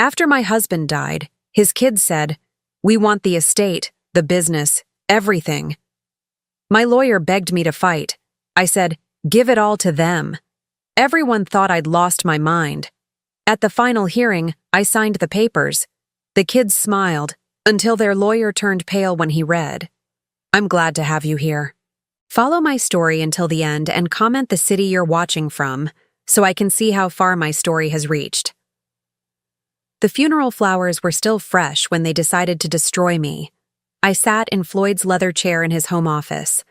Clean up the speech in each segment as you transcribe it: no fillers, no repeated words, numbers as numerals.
After my husband died, his kids said, "We want the estate, the business, everything." My lawyer begged me to fight. I said, "Give it all to them." Everyone thought I'd lost my mind. At the final hearing, I signed the papers. The kids smiled, until their lawyer turned pale when he read. I'm glad to have you here. Follow my story until the end and comment the city you're watching from, so I can see how far my story has reached. The funeral flowers were still fresh when they decided to destroy me. I sat in Floyd's leather chair in his home office,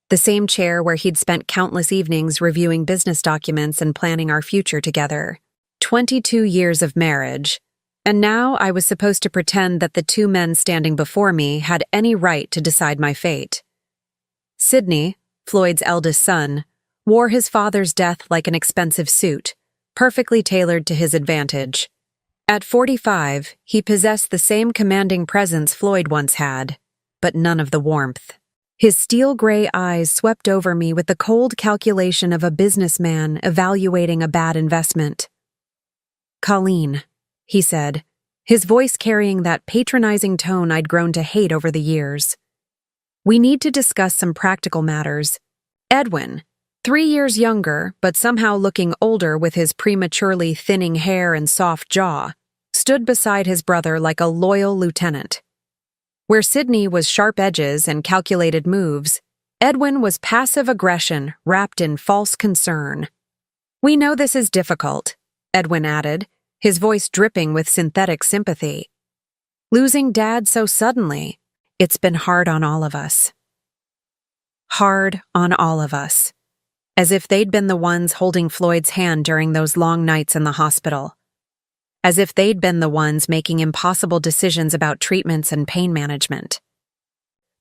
the same chair where he'd spent countless evenings reviewing business documents and planning our future together. 22 years of marriage, and now I was supposed to pretend that the two men standing before me had any right to decide my fate. Sidney, Floyd's eldest son, wore his father's death like an expensive suit, perfectly tailored to his advantage. At 45, he possessed the same commanding presence Floyd once had, but none of the warmth. His steel-gray eyes swept over me with the cold calculation of a businessman evaluating a bad investment. "Colleen," he said, his voice carrying that patronizing tone I'd grown to hate over the years. "We need to discuss some practical matters." Edwin, 3 years younger but somehow looking older with his prematurely thinning hair and soft jaw, stood beside his brother like a loyal lieutenant. Where Sidney was sharp edges and calculated moves, Edwin was passive aggression wrapped in false concern. "We know this is difficult," Edwin added, his voice dripping with synthetic sympathy. "Losing Dad so suddenly, it's been hard on all of us." Hard on all of us. As if they'd been the ones holding Floyd's hand during those long nights in the hospital. As if they'd been the ones making impossible decisions about treatments and pain management.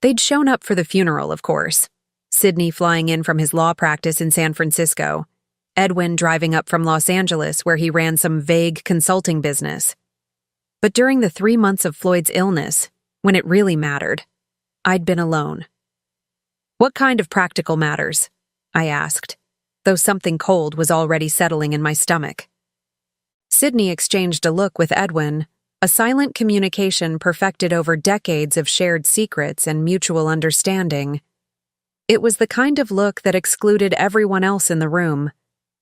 They'd shown up for the funeral, of course. Sidney flying in from his law practice in San Francisco. Edwin driving up from Los Angeles where he ran some vague consulting business. But during the 3 months of Floyd's illness, when it really mattered, I'd been alone. "What kind of practical matters?" I asked, though something cold was already settling in my stomach. Sidney exchanged a look with Edwin, a silent communication perfected over decades of shared secrets and mutual understanding. It was the kind of look that excluded everyone else in the room,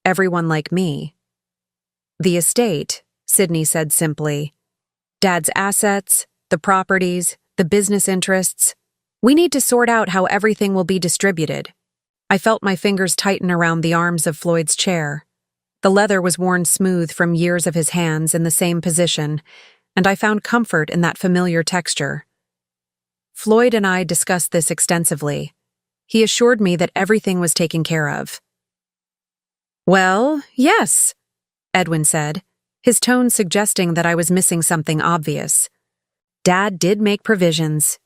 everyone like me. "The estate," Sidney said simply. "Dad's assets, the properties, the business interests. We need to sort out how everything will be distributed." I felt my fingers tighten around the arms of Floyd's chair. The leather was worn smooth from years of his hands in the same position, and I found comfort in that familiar texture. Floyd and I discussed this extensively. He assured me that everything was taken care of. "Well, yes," Edwin said, his tone suggesting that I was missing something obvious. Dad did make provisions,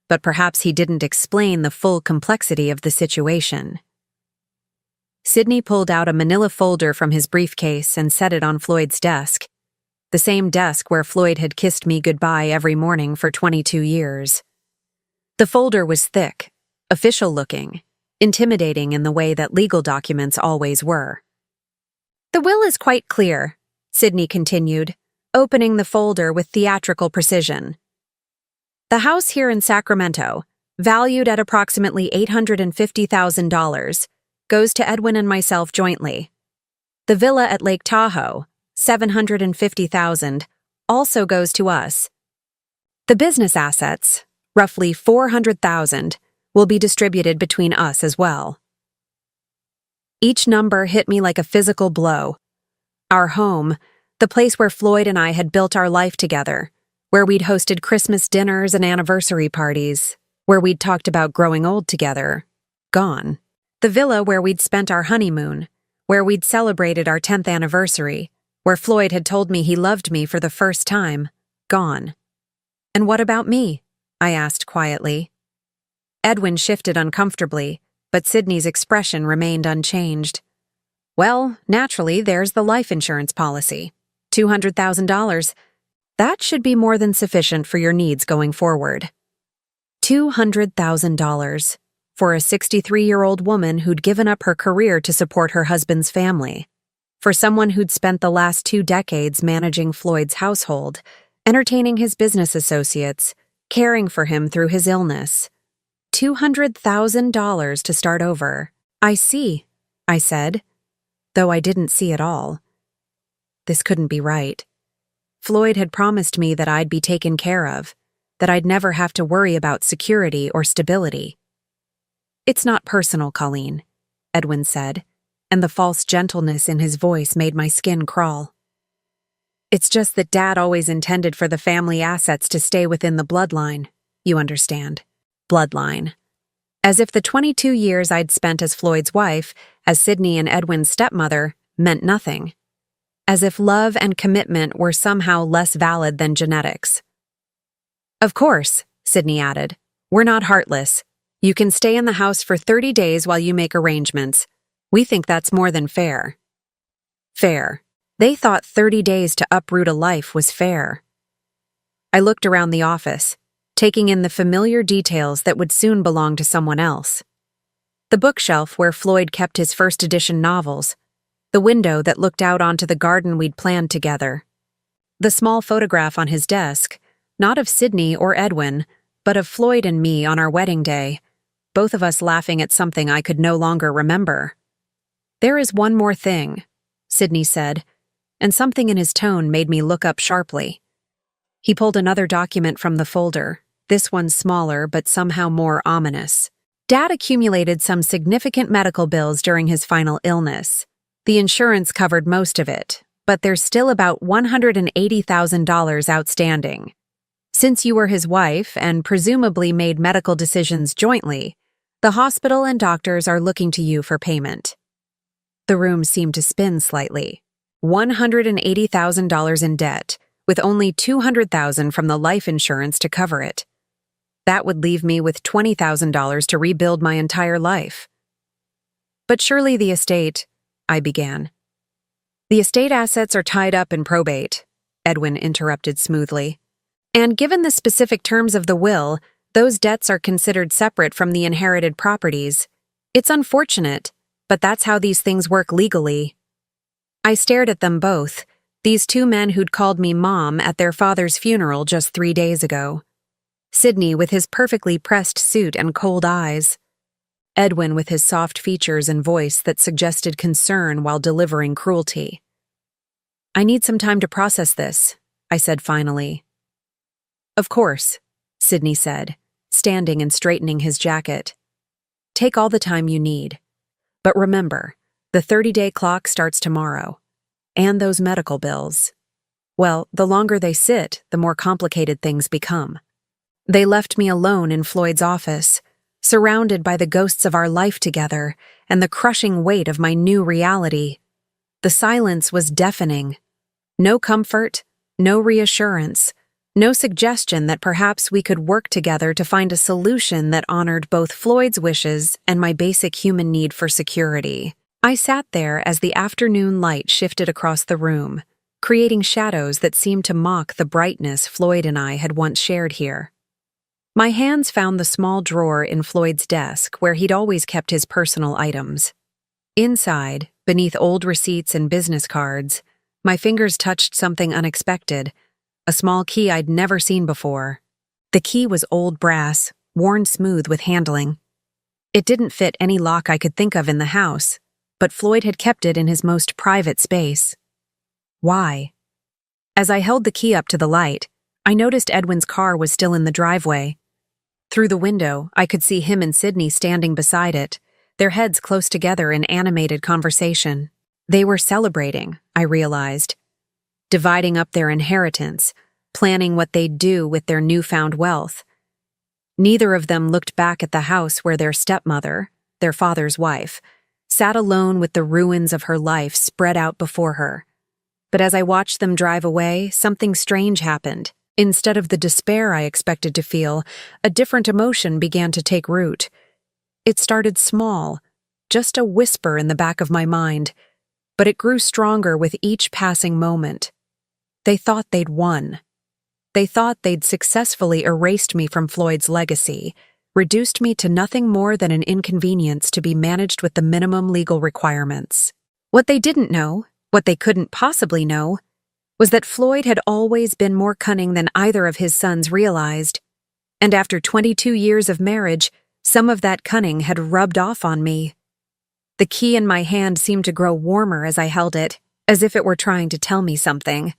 but perhaps he didn't explain the full complexity of the situation. Sidney pulled out a manila folder from his briefcase and set it on Floyd's desk, the same desk where Floyd had kissed me goodbye every morning for 22 years. The folder was thick, official-looking, intimidating in the way that legal documents always were. "The will is quite clear," Sidney continued, opening the folder with theatrical precision. "The house here in Sacramento, valued at approximately $850,000, goes to Edwin and myself jointly. The villa at Lake Tahoe, $750,000, also goes to us. The business assets, roughly $400,000, will be distributed between us as well." Each number hit me like a physical blow. Our home, the place where Floyd and I had built our life together, where we'd hosted Christmas dinners and anniversary parties, where we'd talked about growing old together, gone. The villa where we'd spent our honeymoon, where we'd celebrated our 10th anniversary, where Floyd had told me he loved me for the first time, gone. "And what about me?" I asked quietly. Edwin shifted uncomfortably, but Sidney's expression remained unchanged. "Well, naturally, there's the life insurance policy. $200,000. That should be more than sufficient for your needs going forward." $200,000 for a 63-year-old woman who'd given up her career to support her husband's family. For someone who'd spent the last 2 decades managing Floyd's household, entertaining his business associates, caring for him through his illness. $200,000 to start over. I see, I said, though I didn't see it all. This couldn't be right. Floyd had promised me that I'd be taken care of, that I'd never have to worry about security or stability. It's not personal, Colleen, Edwin said, and the false gentleness in his voice made my skin crawl. It's just that Dad always intended for the family assets to stay within the bloodline, you understand. Bloodline. As if the 22 years I'd spent as Floyd's wife, as Sydney and Edwin's stepmother, meant nothing. As if love and commitment were somehow less valid than genetics. Of course, Sydney added, we're not heartless. You can stay in the house for 30 days while you make arrangements. We think that's more than fair. Fair. They thought 30 days to uproot a life was fair. I looked around the office, taking in the familiar details that would soon belong to someone else. The bookshelf where Floyd kept his first edition novels, the window that looked out onto the garden we'd planned together, the small photograph on his desk, not of Sydney or Edwin, but of Floyd and me on our wedding day, both of us laughing at something I could no longer remember. There is one more thing, Sydney said, and something in his tone made me look up sharply. He pulled another document from the folder, this one smaller but somehow more ominous. Dad accumulated some significant medical bills during his final illness. The insurance covered most of it, but there's still about $180,000 outstanding. Since you were his wife and presumably made medical decisions jointly, the hospital and doctors are looking to you for payment. The room seemed to spin slightly. $180,000 in debt, with only $200,000 from the life insurance to cover it. That would leave me with $20,000 to rebuild my entire life. But surely the estate, I began. The estate assets are tied up in probate, Edwin interrupted smoothly. And given the specific terms of the will, those debts are considered separate from the inherited properties. It's unfortunate, but that's how these things work legally. I stared at them both, these 2 men who'd called me Mom at their father's funeral just 3 days ago. Sydney with his perfectly pressed suit and cold eyes. Edwin with his soft features and voice that suggested concern while delivering cruelty. I need some time to process this, I said finally. Of course, Sydney said, standing and straightening his jacket. Take all the time you need. But remember, the 30-day clock starts tomorrow. And those medical bills. Well, the longer they sit, the more complicated things become. They left me alone in Floyd's office, surrounded by the ghosts of our life together and the crushing weight of my new reality. The silence was deafening. No comfort, no reassurance, no suggestion that perhaps we could work together to find a solution that honored both Floyd's wishes and my basic human need for security. I sat there as the afternoon light shifted across the room, creating shadows that seemed to mock the brightness Floyd and I had once shared here. My hands found the small drawer in Floyd's desk where he'd always kept his personal items. Inside, beneath old receipts and business cards, my fingers touched something unexpected, a small key I'd never seen before. The key was old brass, worn smooth with handling. It didn't fit any lock I could think of in the house, but Floyd had kept it in his most private space. Why? As I held the key up to the light, I noticed Edwin's car was still in the driveway. Through the window, I could see him and Sydney standing beside it, their heads close together in animated conversation. They were celebrating, I realized, dividing up their inheritance, planning what they'd do with their newfound wealth. Neither of them looked back at the house where their stepmother, their father's wife, sat alone with the ruins of her life spread out before her. But as I watched them drive away, something strange happened. Instead of the despair I expected to feel, a different emotion began to take root. It started small, just a whisper in the back of my mind, but it grew stronger with each passing moment. They thought they'd won. They thought they'd successfully erased me from Floyd's legacy, reduced me to nothing more than an inconvenience to be managed with the minimum legal requirements. What they didn't know, What they couldn't possibly know was that Floyd had always been more cunning than either of his sons realized, and after 22 years of marriage, some of that cunning had rubbed off on me. The key in my hand seemed to grow warmer as I held it, as if it were trying to tell me something.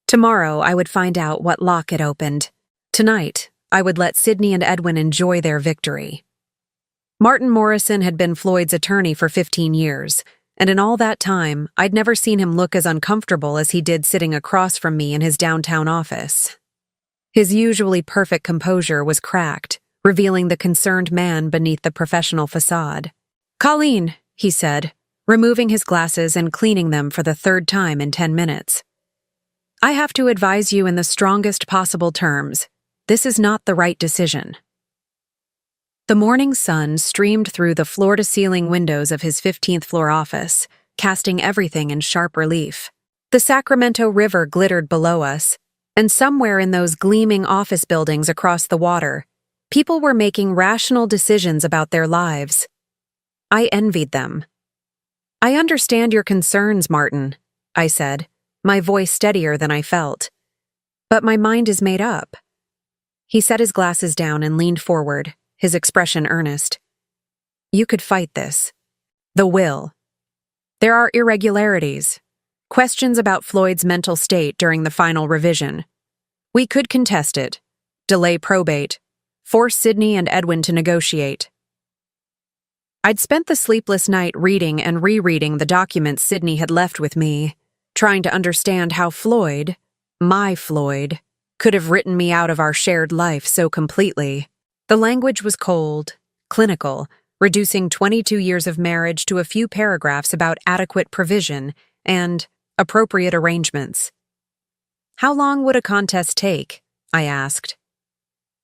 Tomorrow I would find out what lock it opened. Tonight, I would let Sydney and Edwin enjoy their victory. Martin Morrison had been Floyd's attorney for 15 years, and in all that time, I'd never seen him look as uncomfortable as he did sitting across from me in his downtown office. His usually perfect composure was cracked, revealing the concerned man beneath the professional facade. "Colleen," he said, removing his glasses and cleaning them for the third time in 10 minutes. "I have to advise you in the strongest possible terms. This is not the right decision." The morning sun streamed through the floor-to-ceiling windows of his 15th floor office, casting everything in sharp relief. The Sacramento River glittered below us, and somewhere in those gleaming office buildings across the water, people were making rational decisions about their lives. I envied them. "I understand your concerns, Martin," I said, my voice steadier than I felt. "But my mind is made up." He set his glasses down and leaned forward, his expression earnest. "You could fight this. The will. There are irregularities, questions about Floyd's mental state during the final revision. We could contest it, delay probate, force Sydney and Edwin to negotiate." I'd spent the sleepless night reading and rereading the documents Sydney had left with me, trying to understand how Floyd, my Floyd, could have written me out of our shared life so completely. The language was cold, clinical, reducing 22 years of marriage to a few paragraphs about adequate provision and appropriate arrangements. "How long would a contest take?" I asked.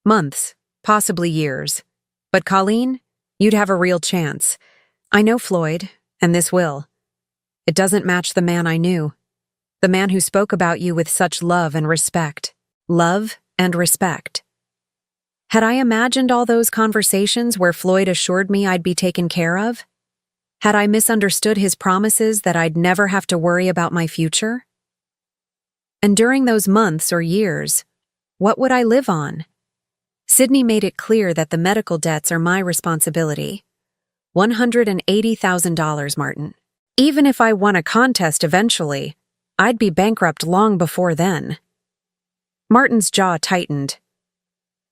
"Months, possibly years. But Colleen, you'd have a real chance. I know Floyd, and this will. It doesn't match the man I knew. The man who spoke about you with such love and respect. Love and respect." Had I imagined all those conversations where Floyd assured me I'd be taken care of? Had I misunderstood his promises that I'd never have to worry about my future? And during those months or years, what would I live on? Sydney made it clear that the medical debts are my responsibility. $180,000, Martin. Even if I won a contest eventually, I'd be bankrupt long before then. Martin's jaw tightened.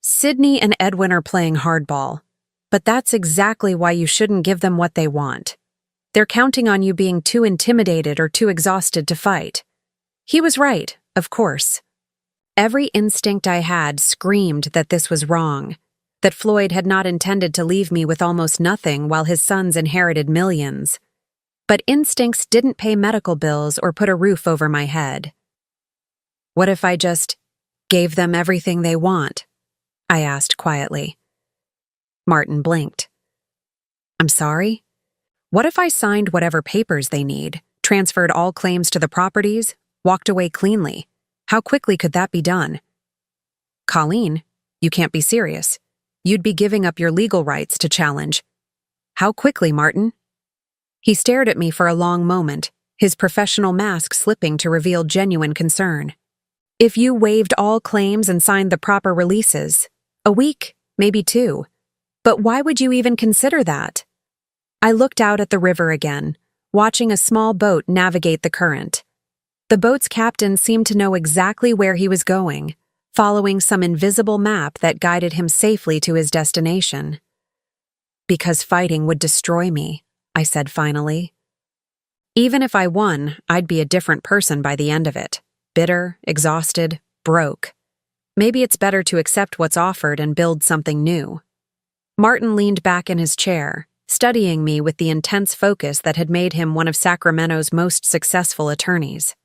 "Sydney and Edwin are playing hardball, but that's exactly why you shouldn't give them what they want. They're counting on you being too intimidated or too exhausted to fight." He was right, of course. Every instinct I had screamed that this was wrong, that Floyd had not intended to leave me with almost nothing while his sons inherited millions. But instincts didn't pay medical bills or put a roof over my head. "What if I just gave them everything they want?" I asked quietly. Martin blinked. "I'm sorry? What if I signed whatever papers they need, transferred all claims to the properties, walked away cleanly? How quickly could that be done?" "Colleen, you can't be serious. You'd be giving up your legal rights to challenge." "How quickly, Martin?" He stared at me for a long moment, his professional mask slipping to reveal genuine concern. "If you waived all claims and signed the proper releases, a week, maybe 2. But why would you even consider that?" I looked out at the river again, watching a small boat navigate the current. The boat's captain seemed to know exactly where he was going, following some invisible map that guided him safely to his destination. "Because fighting would destroy me," I said finally. "Even if I won, I'd be a different person by the end of it. Bitter, exhausted, broke. Maybe it's better to accept what's offered and build something new." Martin leaned back in his chair, studying me with the intense focus that had made him one of Sacramento's most successful attorneys.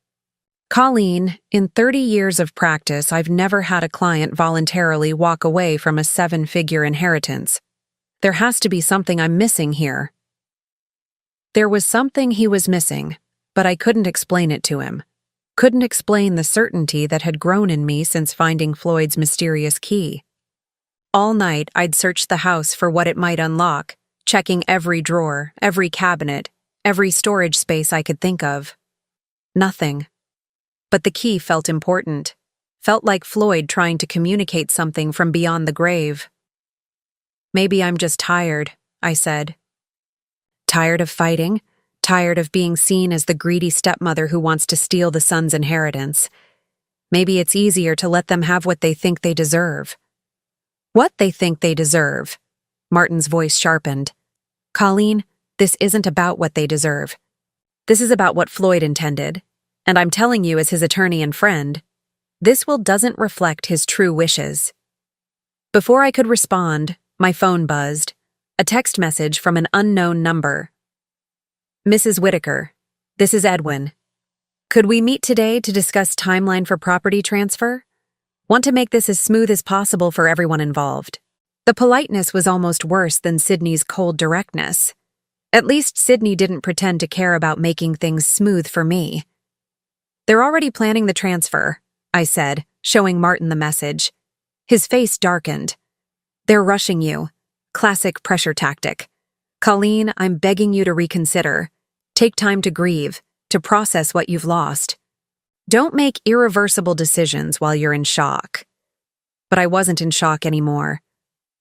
"Colleen, in 30 years of practice, I've never had a client voluntarily walk away from a 7-figure inheritance. There has to be something I'm missing here." There was something he was missing, but I couldn't explain it to him. Couldn't explain the certainty that had grown in me since finding Floyd's mysterious key. All night, I'd searched the house for what it might unlock, checking every drawer, every cabinet, every storage space I could think of. Nothing. But the key felt important. Felt like Floyd trying to communicate something from beyond the grave. "Maybe I'm just tired," I said. Tired of fighting, tired of being seen as the greedy stepmother who wants to steal the son's inheritance. Maybe it's easier to let them have what they think they deserve. What they think they deserve. Martin's voice sharpened. "Colleen, this isn't about what they deserve. This is about what Floyd intended, and I'm telling you as his attorney and friend, this will doesn't reflect his true wishes." Before I could respond, my phone buzzed. A text message from an unknown number. "Mrs. Whitaker, this is Edwin. Could we meet today to discuss timeline for property transfer? Want to make this as smooth as possible for everyone involved." The politeness was almost worse than Sydney's cold directness. At least Sydney didn't pretend to care about making things smooth for me. "They're already planning the transfer," I said, showing Martin the message. His face darkened. "They're rushing you. Classic pressure tactic. Colleen, I'm begging you to reconsider. Take time to grieve, to process what you've lost. Don't make irreversible decisions while you're in shock." But I wasn't in shock anymore.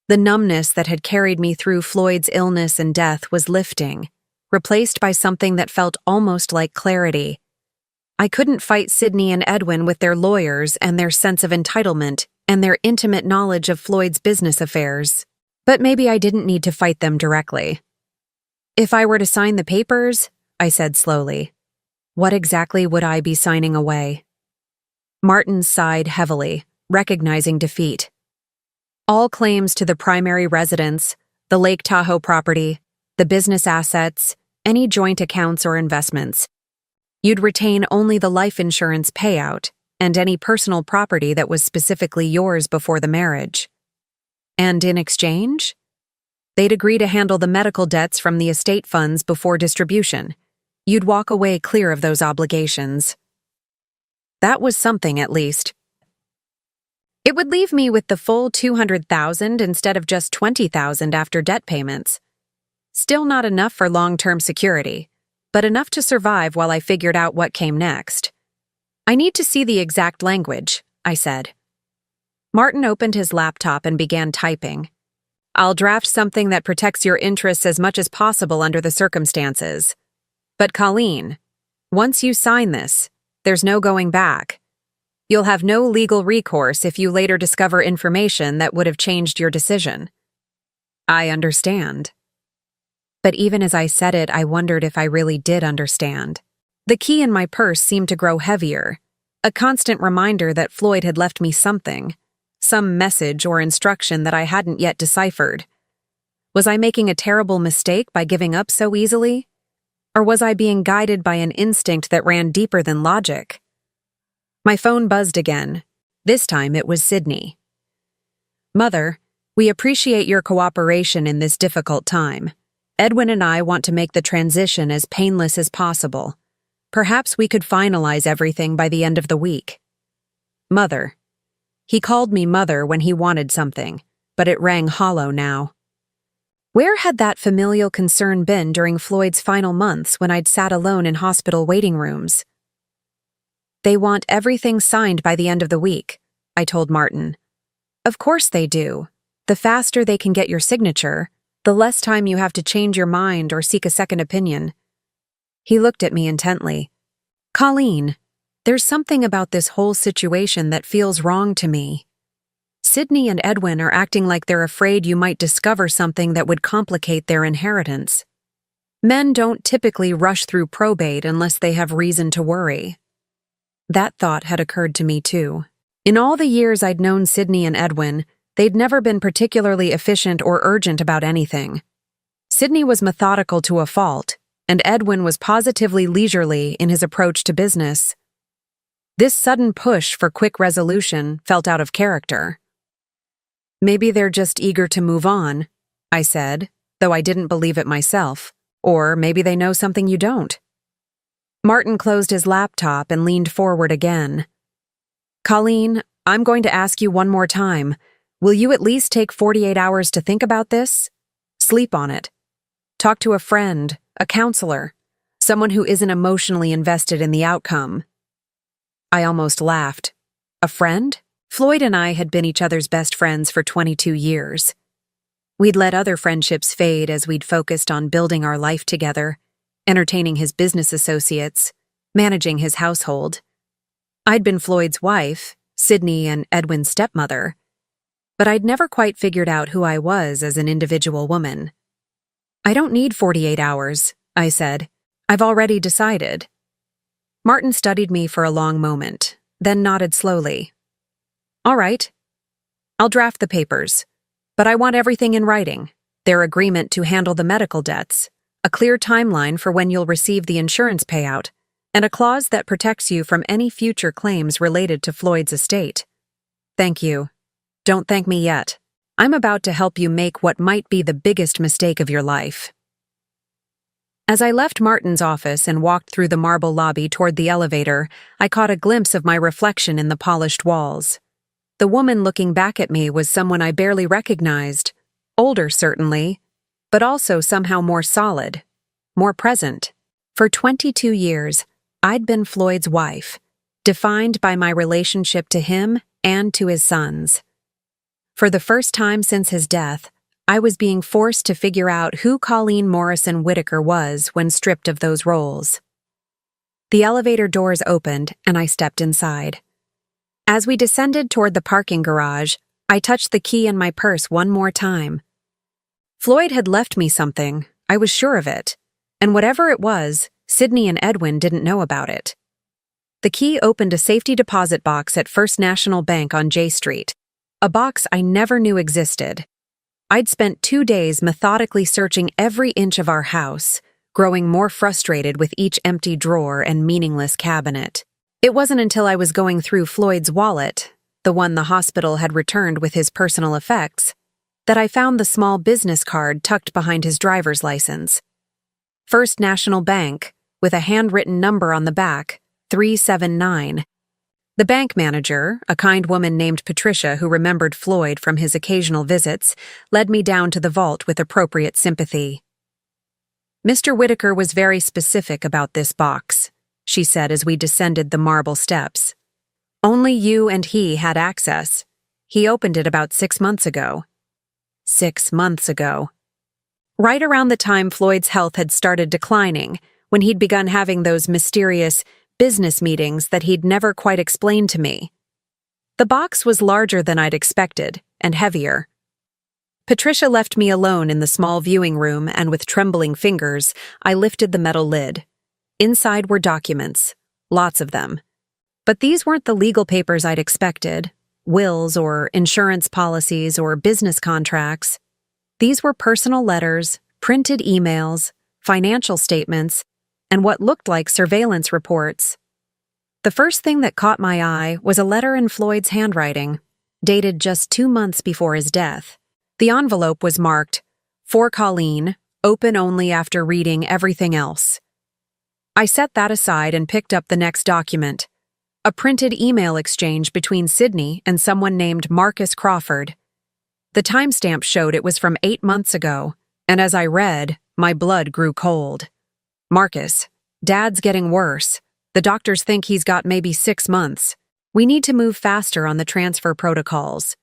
The numbness that had carried me through Floyd's illness and death was lifting, replaced by something that felt almost like clarity. I couldn't fight Sydney and Edwin with their lawyers and their sense of entitlement and their intimate knowledge of Floyd's business affairs. But maybe I didn't need to fight them directly. "If I were to sign the papers," I said slowly, "what exactly would I be signing away?" Martin sighed heavily, recognizing defeat. "All claims to the primary residence, the Lake Tahoe property, the business assets, any joint accounts or investments. You'd retain only the life insurance payout and any personal property that was specifically yours before the marriage. And in exchange? They'd agree to handle the medical debts from the estate funds before distribution. You'd walk away clear of those obligations." That was something, at least. It would leave me with the full $200,000 instead of just $20,000 after debt payments. Still not enough for long-term security, but enough to survive while I figured out what came next. "I need to see the exact language," I said. Martin opened his laptop and began typing. "I'll draft something that protects your interests as much as possible under the circumstances. But Colleen, once you sign this, there's no going back. You'll have no legal recourse if you later discover information that would have changed your decision." "I understand." But even as I said it, I wondered if I really did understand. The key in my purse seemed to grow heavier, a constant reminder that Floyd had left me something, some message or instruction that I hadn't yet deciphered. Was I making a terrible mistake by giving up so easily? Or was I being guided by an instinct that ran deeper than logic? My phone buzzed again. This time it was Sydney. "Mother, we appreciate your cooperation in this difficult time. Edwin and I want to make the transition as painless as possible. Perhaps we could finalize everything by the end of the week." Mother. He called me mother when he wanted something, but it rang hollow now. Where had that familial concern been during Floyd's final months when I'd sat alone in hospital waiting rooms? "They want everything signed by the end of the week," I told Martin. "Of course they do. The faster they can get your signature, the less time you have to change your mind or seek a second opinion." He looked at me intently. "Colleen, there's something about this whole situation that feels wrong to me. Sydney and Edwin are acting like they're afraid you might discover something that would complicate their inheritance. Men don't typically rush through probate unless they have reason to worry." That thought had occurred to me too. In all the years I'd known Sydney and Edwin, they'd never been particularly efficient or urgent about anything. Sydney was methodical to a fault, and Edwin was positively leisurely in his approach to business. This sudden push for quick resolution felt out of character. "Maybe they're just eager to move on," I said, though I didn't believe it myself. "Or maybe they know something you don't." Martin closed his laptop and leaned forward again. "Colleen, I'm going to ask you one more time. Will you at least take 48 hours to think about this? Sleep on it. Talk to a friend, a counselor, someone who isn't emotionally invested in the outcome. I almost laughed. A friend? Floyd and I had been each other's best friends for 22 years. We'd let other friendships fade as we'd focused on building our life together, entertaining his business associates, managing his household. I'd been Floyd's wife, Sydney and Edwin's stepmother, but I'd never quite figured out who I was as an individual woman. "I don't need 48 hours, I said. "I've already decided." Martin studied me for a long moment, then nodded slowly. "All right. I'll draft the papers, but I want everything in writing. Their agreement to handle the medical debts, a clear timeline for when you'll receive the insurance payout, and a clause that protects you from any future claims related to Floyd's estate." "Thank you. Don't thank me yet. I'm about to help you make what might be the biggest mistake of your life." As I left Martin's office and walked through the marble lobby toward the elevator, I caught a glimpse of my reflection in the polished walls. The woman looking back at me was someone I barely recognized, older certainly, but also somehow more solid, more present. For 22 years, I'd been Floyd's wife, defined by my relationship to him and to his sons. For the first time since his death, I was being forced to figure out who Colleen Morrison Whitaker was when stripped of those roles. The elevator doors opened, and I stepped inside. As we descended toward the parking garage, I touched the key in my purse one more time. Floyd had left me something, I was sure of it, and whatever it was, Sydney and Edwin didn't know about it. The key opened a safety deposit box at First National Bank on J Street, a box I never knew existed. I'd spent 2 days methodically searching every inch of our house, growing more frustrated with each empty drawer and meaningless cabinet. It wasn't until I was going through Floyd's wallet, the one the hospital had returned with his personal effects, that I found the small business card tucked behind his driver's license. First National Bank, with a handwritten number on the back, 379. The bank manager, a kind woman named Patricia who remembered Floyd from his occasional visits, led me down to the vault with appropriate sympathy. "Mr. Whitaker was very specific about this box," she said as we descended the marble steps. "Only you and he had access. He opened it about 6 months ago." 6 months ago. Right around the time Floyd's health had started declining, when he'd begun having those mysterious business meetings that he'd never quite explained to me. The box was larger than I'd expected, and heavier. Patricia left me alone in the small viewing room, and with trembling fingers, I lifted the metal lid. Inside were documents, lots of them. But these weren't the legal papers I'd expected, wills or insurance policies or business contracts. These were personal letters, printed emails, financial statements, and what looked like surveillance reports. The first thing that caught my eye was a letter in Floyd's handwriting, dated just 2 months before his death. The envelope was marked, "For Colleen, open only after reading everything else." I set that aside and picked up the next document, a printed email exchange between Sydney and someone named Marcus Crawford. The timestamp showed it was from 8 months ago, and as I read, my blood grew cold. "Marcus, Dad's getting worse. The doctors think he's got maybe 6 months. We need to move faster on the transfer protocols.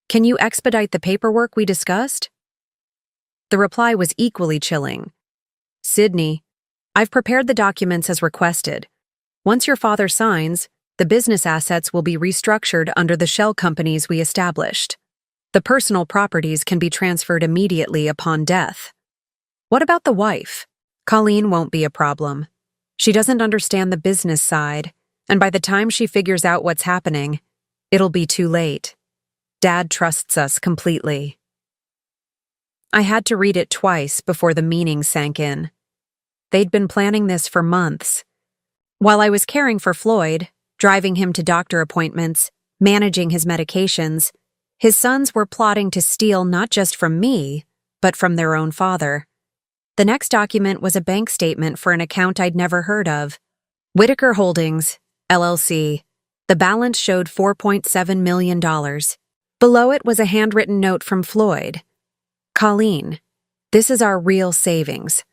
Can you expedite the paperwork we discussed?" The reply was equally chilling. "Sydney, I've prepared the documents as requested. Once your father signs, the business assets will be restructured under the shell companies we established. The personal properties can be transferred immediately upon death. What about the wife? Colleen won't be a problem. She doesn't understand the business side, and by the time she figures out what's happening, it'll be too late. Dad trusts us completely." I had to read it twice before the meaning sank in. They'd been planning this for months. While I was caring for Floyd, driving him to doctor appointments, managing his medications, his sons were plotting to steal not just from me, but from their own father. The next document was a bank statement for an account I'd never heard of. Whitaker Holdings, LLC. The balance showed $4.7 million. Below it was a handwritten note from Floyd. "Colleen, this is our real savings.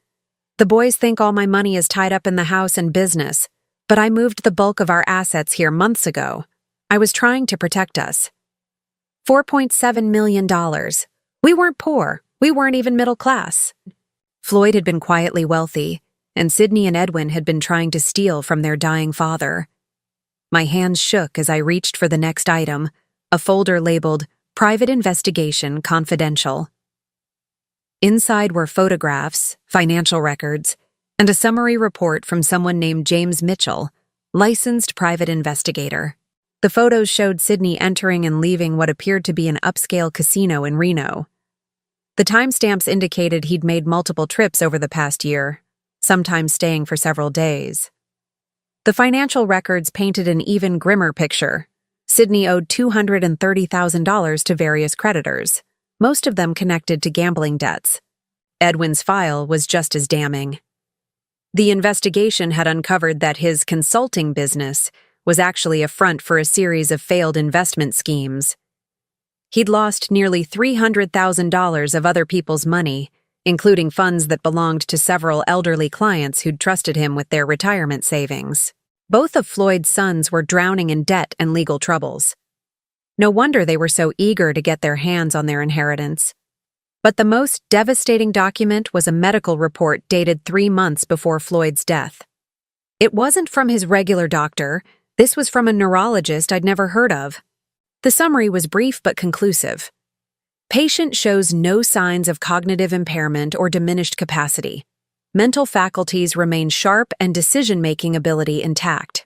The boys think all my money is tied up in the house and business, but I moved the bulk of our assets here months ago. I was trying to protect us. $4.7 million. We weren't poor. We weren't even middle class. Floyd had been quietly wealthy, and Sydney and Edwin had been trying to steal from their dying father. My hands shook as I reached for the next item, a folder labeled Private Investigation Confidential. Inside were photographs, financial records, and a summary report from someone named James Mitchell, licensed private investigator. The photos showed Sydney entering and leaving what appeared to be an upscale casino in Reno. The timestamps indicated he'd made multiple trips over the past year, sometimes staying for several days. The financial records painted an even grimmer picture. Sydney owed $230,000 to various creditors, most of them connected to gambling debts. Edwin's file was just as damning. The investigation had uncovered that his consulting business was actually a front for a series of failed investment schemes. He'd lost nearly $300,000 of other people's money, including funds that belonged to several elderly clients who'd trusted him with their retirement savings. Both of Floyd's sons were drowning in debt and legal troubles. No wonder they were so eager to get their hands on their inheritance. But the most devastating document was a medical report dated 3 months before Floyd's death. It wasn't from his regular doctor. This was from a neurologist I'd never heard of. The summary was brief but conclusive. Patient shows no signs of cognitive impairment or diminished capacity. Mental faculties remain sharp and decision-making ability intact.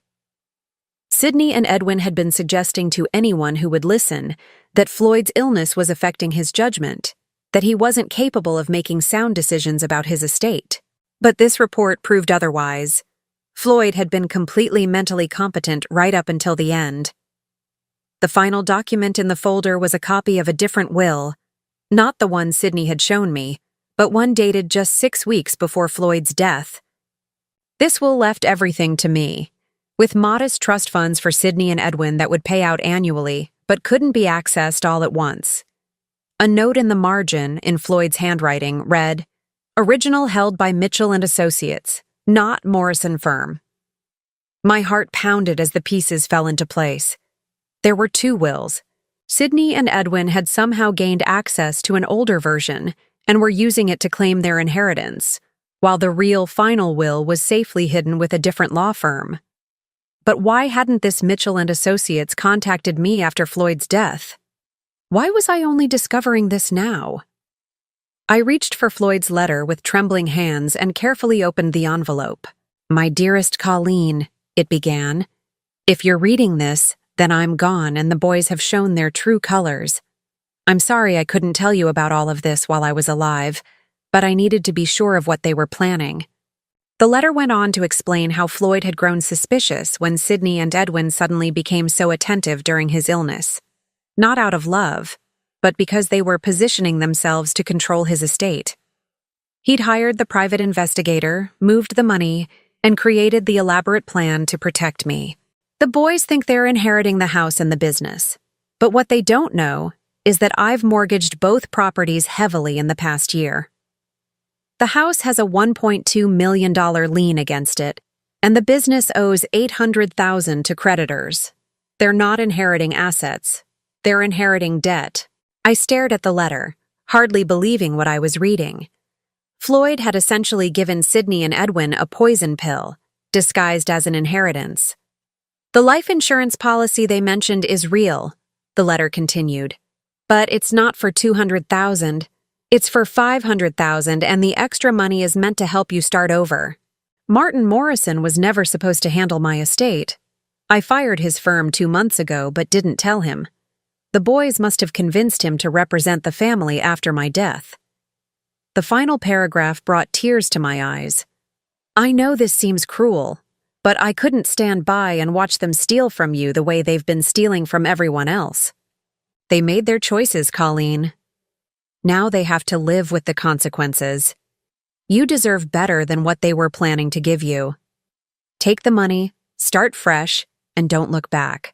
Sydney and Edwin had been suggesting to anyone who would listen that Floyd's illness was affecting his judgment, that he wasn't capable of making sound decisions about his estate. But this report proved otherwise. Floyd had been completely mentally competent right up until the end. The final document in the folder was a copy of a different will, not the one Sydney had shown me, but one dated just 6 weeks before Floyd's death. This will left everything to me, with modest trust funds for Sydney and Edwin that would pay out annually, but couldn't be accessed all at once. A note in the margin, in Floyd's handwriting, read, "Original held by Mitchell and Associates, not Morrison Firm." My heart pounded as the pieces fell into place. There were 2 wills. Sydney and Edwin had somehow gained access to an older version and were using it to claim their inheritance, while the real final will was safely hidden with a different law firm. But why hadn't this Mitchell and Associates contacted me after Floyd's death? Why was I only discovering this now? I reached for Floyd's letter with trembling hands and carefully opened the envelope. "My dearest Colleen," it began. "If you're reading this, then I'm gone and the boys have shown their true colors. I'm sorry I couldn't tell you about all of this while I was alive, but I needed to be sure of what they were planning." The letter went on to explain how Floyd had grown suspicious when Sydney and Edwin suddenly became so attentive during his illness. Not out of love, but because they were positioning themselves to control his estate. He'd hired the private investigator, moved the money, and created the elaborate plan to protect me. The boys think they're inheriting the house and the business, but what they don't know is that I've mortgaged both properties heavily in the past year. The house has a $1.2 million lien against it, and the business owes $800,000 to creditors. They're not inheriting assets. They're inheriting debt. I stared at the letter, hardly believing what I was reading. Floyd had essentially given Sydney and Edwin a poison pill, disguised as an inheritance. "The life insurance policy they mentioned is real," the letter continued. "But it's not for $200,000. It's for $500,000, and the extra money is meant to help you start over. Martin Morrison was never supposed to handle my estate. I fired his firm 2 months ago, but didn't tell him. The boys must have convinced him to represent the family after my death." The final paragraph brought tears to my eyes. "I know this seems cruel, but I couldn't stand by and watch them steal from you the way they've been stealing from everyone else. They made their choices, Colleen. Now they have to live with the consequences. You deserve better than what they were planning to give you. Take the money, start fresh, and don't look back.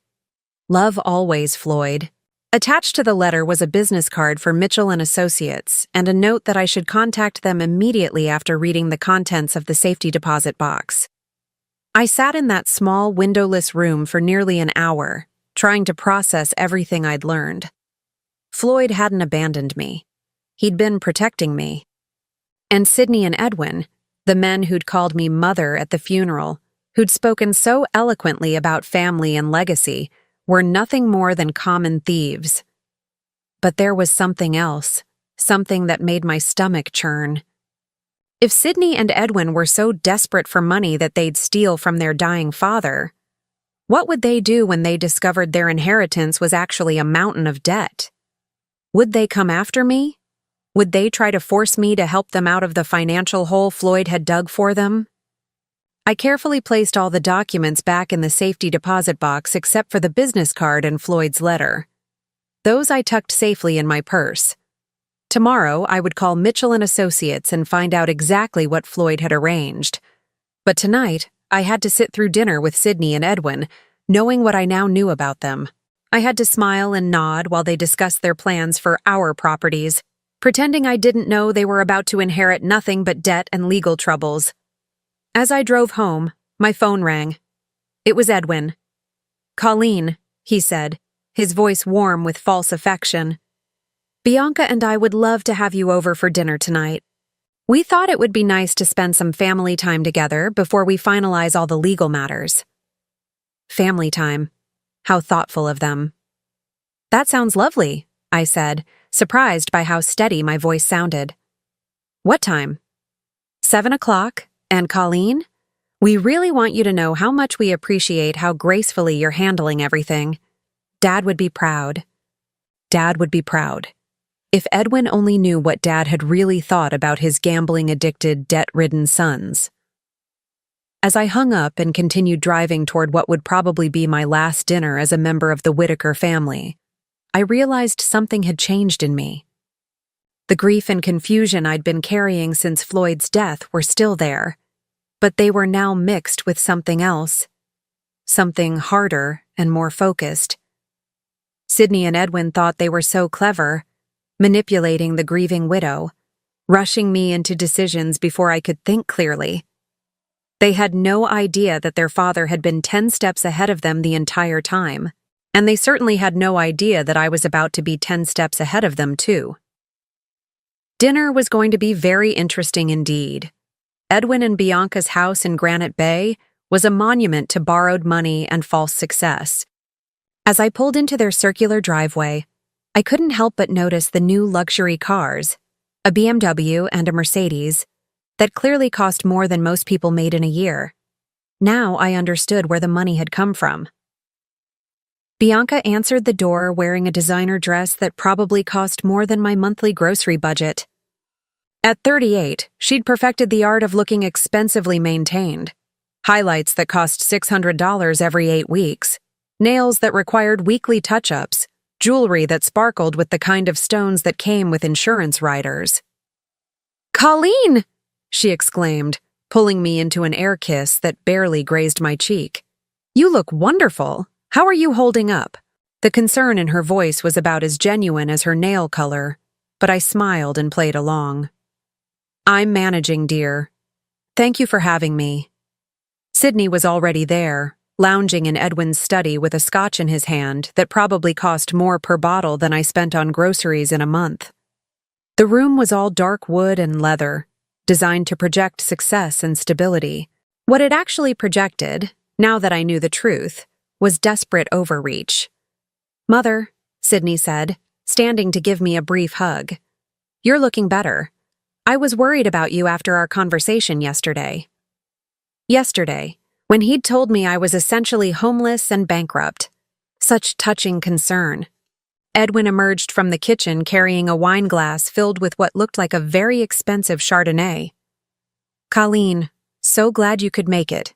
Love always, Floyd." Attached to the letter was a business card for Mitchell and Associates and a note that I should contact them immediately after reading the contents of the safety deposit box. I sat in that small, windowless room for nearly an hour, trying to process everything I'd learned. Floyd hadn't abandoned me. He'd been protecting me. And Sydney and Edwin, the men who'd called me mother at the funeral, who'd spoken so eloquently about family and legacy, were nothing more than common thieves. But there was something else, something that made my stomach churn. If Sydney and Edwin were so desperate for money that they'd steal from their dying father, what would they do when they discovered their inheritance was actually a mountain of debt? Would they come after me? Would they try to force me to help them out of the financial hole Floyd had dug for them? I carefully placed all the documents back in the safety deposit box except for the business card and Floyd's letter. Those I tucked safely in my purse. Tomorrow, I would call Mitchell and Associates and find out exactly what Floyd had arranged. But tonight, I had to sit through dinner with Sydney and Edwin, knowing what I now knew about them. I had to smile and nod while they discussed their plans for our properties, pretending I didn't know they were about to inherit nothing but debt and legal troubles. As I drove home, my phone rang. It was Edwin. "Colleen," he said, his voice warm with false affection. "Bianca and I would love to have you over for dinner tonight. We thought it would be nice to spend some family time together before we finalize all the legal matters." Family time. How thoughtful of them. "That sounds lovely," I said, surprised by how steady my voice sounded. "What time?" 7 o'clock. And Colleen, we really want you to know how much we appreciate how gracefully you're handling everything. Dad would be proud. Dad would be proud. If Edwin only knew what Dad had really thought about his gambling-addicted, debt-ridden sons. As I hung up and continued driving toward what would probably be my last dinner as a member of the Whitaker family, I realized something had changed in me. The grief and confusion I'd been carrying since Floyd's death were still there, but they were now mixed with something else. Something harder and more focused. Sydney and Edwin thought they were so clever, manipulating the grieving widow, rushing me into decisions before I could think clearly. They had no idea that their father had been 10 steps ahead of them the entire time, and they certainly had no idea that I was about to be 10 steps ahead of them too. Dinner was going to be very interesting indeed. Edwin and Bianca's house in Granite Bay was a monument to borrowed money and false success. As I pulled into their circular driveway, I couldn't help but notice the new luxury cars, a BMW and a Mercedes, that clearly cost more than most people made in a year. Now I understood where the money had come from. Bianca answered the door wearing a designer dress that probably cost more than my monthly grocery budget. At 38, she'd perfected the art of looking expensively maintained. Highlights that cost $600 every 8 weeks, nails that required weekly touch-ups, jewelry that sparkled with the kind of stones that came with insurance riders. "Colleen!" she exclaimed, pulling me into an air kiss that barely grazed my cheek. "You look wonderful. How are you holding up?" The concern in her voice was about as genuine as her nail color, but I smiled and played along. "I'm managing, dear. Thank you for having me." Sydney was already there, lounging in Edwin's study with a scotch in his hand that probably cost more per bottle than I spent on groceries in a month. The room was all dark wood and leather, designed to project success and stability. What it actually projected, now that I knew the truth, was desperate overreach. "Mother," Sydney said, standing to give me a brief hug. "You're looking better. I was worried about you after our conversation yesterday." Yesterday, when he'd told me I was essentially homeless and bankrupt. Such touching concern. Edwin emerged from the kitchen carrying a wine glass filled with what looked like a very expensive Chardonnay. "Colleen, so glad you could make it.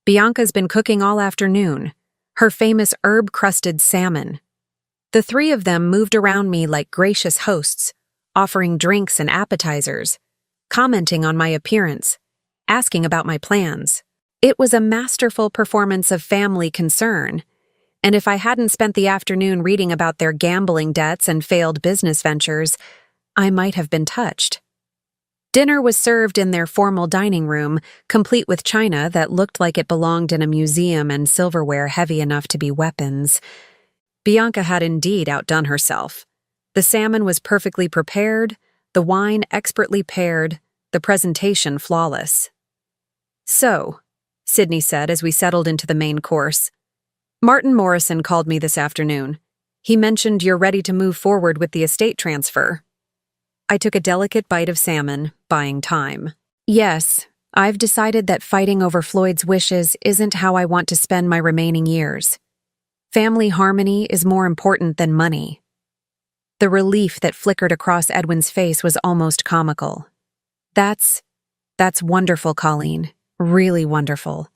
Bianca's been cooking all afternoon. Her famous herb-crusted salmon." The three of them moved around me like gracious hosts, offering drinks and appetizers, commenting on my appearance, asking about my plans. It was a masterful performance of family concern, And if I hadn't spent the afternoon reading about their gambling debts and failed business ventures, I might have been touched. Dinner was served in their formal dining room, complete with china that looked like it belonged in a museum and silverware heavy enough to be weapons. Bianca had indeed outdone herself. The salmon was perfectly prepared, the wine expertly paired, the presentation flawless. "So," Sydney said as we settled into the main course, "Martin Morrison called me this afternoon. He mentioned you're ready to move forward with the estate transfer." I took a delicate bite of salmon, buying time. "Yes, I've decided that fighting over Floyd's wishes isn't how I want to spend my remaining years. Family harmony is more important than money." The relief that flickered across Edwin's face was almost comical. That's wonderful, Colleen. Really wonderful.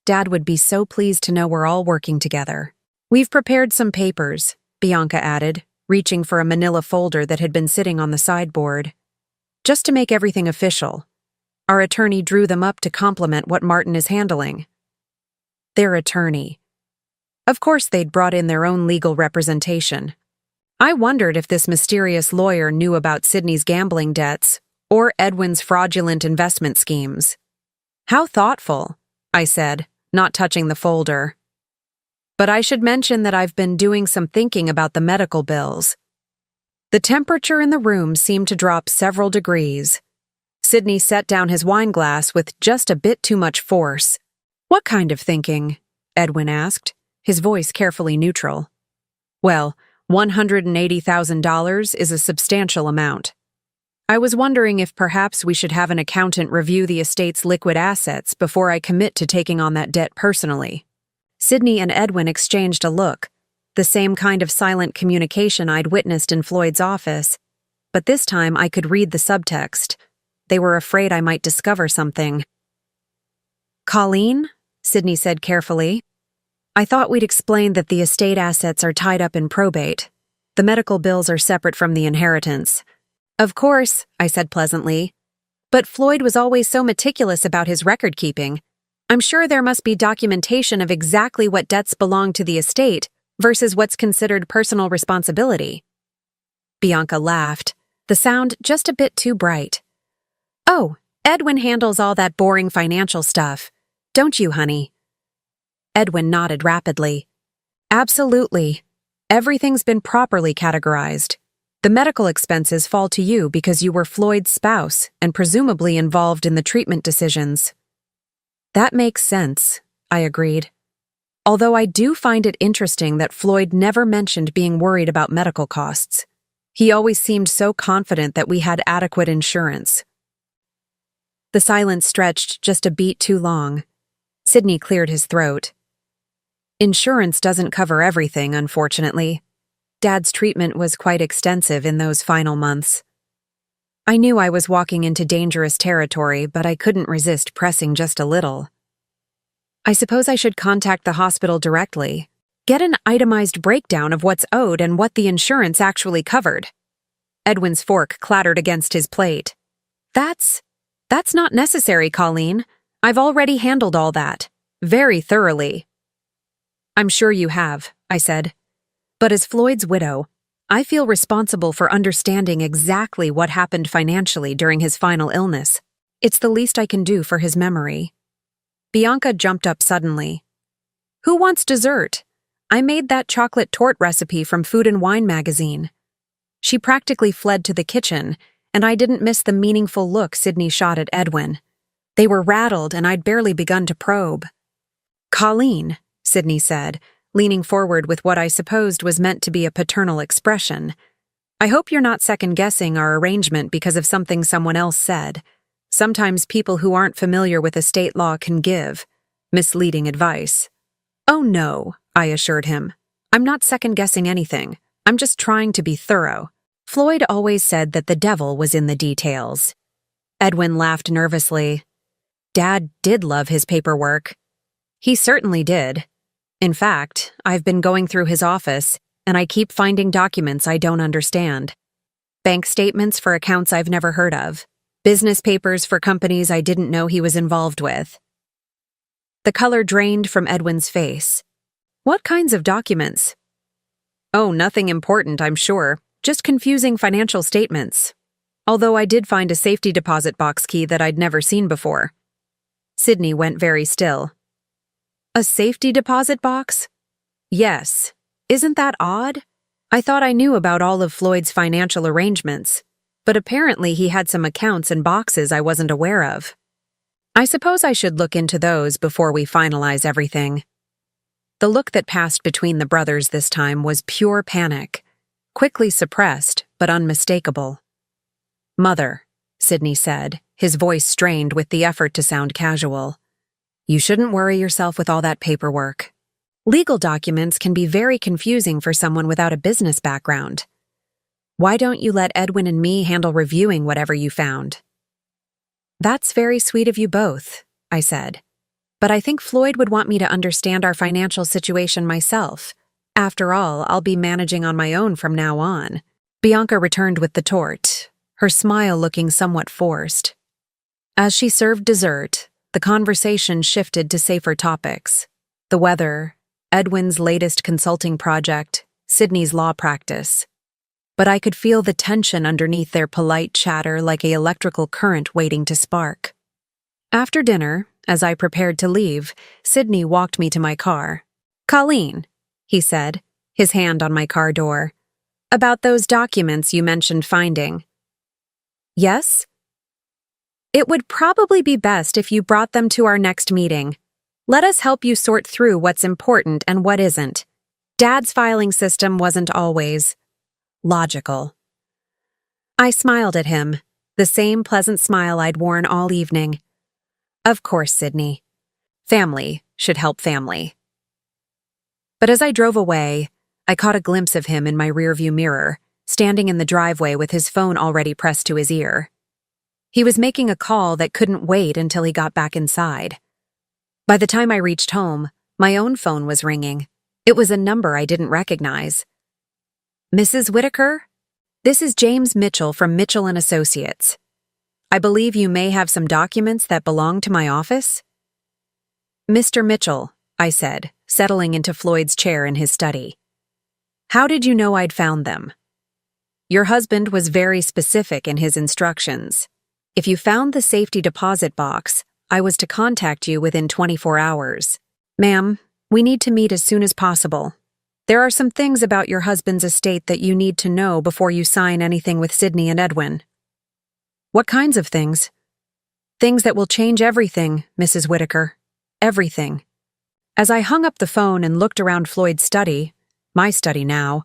Dad would be so pleased to know we're all working together. "We've prepared some papers," Bianca added, reaching for a manila folder that had been sitting on the sideboard. "Just to make everything official. Our attorney drew them up to complement what Martin is handling." Their attorney. Of course they'd brought in their own legal representation. I wondered if this mysterious lawyer knew about Sydney's gambling debts or Edwin's fraudulent investment schemes. "How thoughtful," I said, not touching the folder. "But I should mention that I've been doing some thinking about the medical bills." The temperature in the room seemed to drop several degrees. Sydney set down his wine glass with just a bit too much force. "What kind of thinking?" Edwin asked, his voice carefully neutral. "Well, $180,000 is a substantial amount. I was wondering if perhaps we should have an accountant review the estate's liquid assets before I commit to taking on that debt personally." Sydney and Edwin exchanged a look, the same kind of silent communication I'd witnessed in Floyd's office, but this time I could read the subtext. They were afraid I might discover something. "Colleen," Sydney said carefully, "I thought we'd explain that the estate assets are tied up in probate. The medical bills are separate from the inheritance." "Of course," I said pleasantly. "But Floyd was always so meticulous about his record-keeping. I'm sure there must be documentation of exactly what debts belong to the estate versus what's considered personal responsibility." Bianca laughed, the sound just a bit too bright. "Oh, Edwin handles all that boring financial stuff. Don't you, honey?" Edwin nodded rapidly. "Absolutely. Everything's been properly categorized. The medical expenses fall to you because you were Floyd's spouse and presumably involved in the treatment decisions." "That makes sense," I agreed. Although I do find it interesting that Floyd never mentioned being worried about medical costs. He always seemed so confident that we had adequate insurance. The silence stretched just a beat too long. Sydney cleared his throat. "Insurance doesn't cover everything, unfortunately. Dad's treatment was quite extensive in those final months." I knew I was walking into dangerous territory, but I couldn't resist pressing just a little. "I suppose I should contact the hospital directly. Get an itemized breakdown of what's owed and what the insurance actually covered." Edwin's fork clattered against his plate. That's not necessary, Colleen. I've already handled all that. Very thoroughly." "I'm sure you have," I said. "But as Floyd's widow, I feel responsible for understanding exactly what happened financially during his final illness. It's the least I can do for his memory." Bianca jumped up suddenly. "Who wants dessert? I made that chocolate torte recipe from Food and Wine magazine." She practically fled to the kitchen, and I didn't miss the meaningful look Sydney shot at Edwin. They were rattled, and I'd barely begun to probe. "Colleen," Sydney said, leaning forward with what I supposed was meant to be a paternal expression, "I hope you're not second-guessing our arrangement because of something someone else said. Sometimes people who aren't familiar with estate law can give misleading advice." "Oh no," I assured him. "I'm not second-guessing anything. I'm just trying to be thorough. Floyd always said that the devil was in the details." Edwin laughed nervously. "Dad did love his paperwork." "He certainly did. In fact, I've been going through his office, and I keep finding documents I don't understand. Bank statements for accounts I've never heard of. Business papers for companies I didn't know he was involved with." The color drained from Edwin's face. What kinds of documents? Oh, nothing important, I'm sure. Just confusing financial statements. Although I did find a safety deposit box key that I'd never seen before. Sydney went very still. A safety deposit box? Yes. Isn't that odd? I thought I knew about all of Floyd's financial arrangements, but apparently he had some accounts and boxes I wasn't aware of. I suppose I should look into those before we finalize everything. The look that passed between the brothers this time was pure panic, quickly suppressed but unmistakable. "Mother," Sydney said, his voice strained with the effort to sound casual. "You shouldn't worry yourself with all that paperwork. Legal documents can be very confusing for someone without a business background. Why don't you let Edwin and me handle reviewing whatever you found?" "That's very sweet of you both," I said. "But I think Floyd would want me to understand our financial situation myself. After all, I'll be managing on my own from now on." Bianca returned with the torte, her smile looking somewhat forced. As she served dessert, the conversation shifted to safer topics. The weather, Edwin's latest consulting project, Sydney's law practice. But I could feel the tension underneath their polite chatter like an electrical current waiting to spark. After dinner, as I prepared to leave, Sydney walked me to my car. "Colleen," he said, his hand on my car door, "about those documents you mentioned finding." "Yes?" "It would probably be best if you brought them to our next meeting. Let us help you sort through what's important and what isn't. Dad's filing system wasn't always logical." I smiled at him, the same pleasant smile I'd worn all evening. Of course, Sydney. Family should help family. But as I drove away, I caught a glimpse of him in my rearview mirror, standing in the driveway with his phone already pressed to his ear. He was making a call that couldn't wait until he got back inside. By the time I reached home, my own phone was ringing. It was a number I didn't recognize. "Mrs. Whitaker? This is James Mitchell from Mitchell & Associates. I believe you may have some documents that belong to my office?" "Mr. Mitchell," I said, settling into Floyd's chair in his study. "How did you know I'd found them?" "Your husband was very specific in his instructions. If you found the safety deposit box, I was to contact you within 24 hours. Ma'am, we need to meet as soon as possible. There are some things about your husband's estate that you need to know before you sign anything with Sydney and Edwin." "What kinds of things?" "Things that will change everything, Mrs. Whitaker. Everything." As I hung up the phone and looked around Floyd's study, my study now,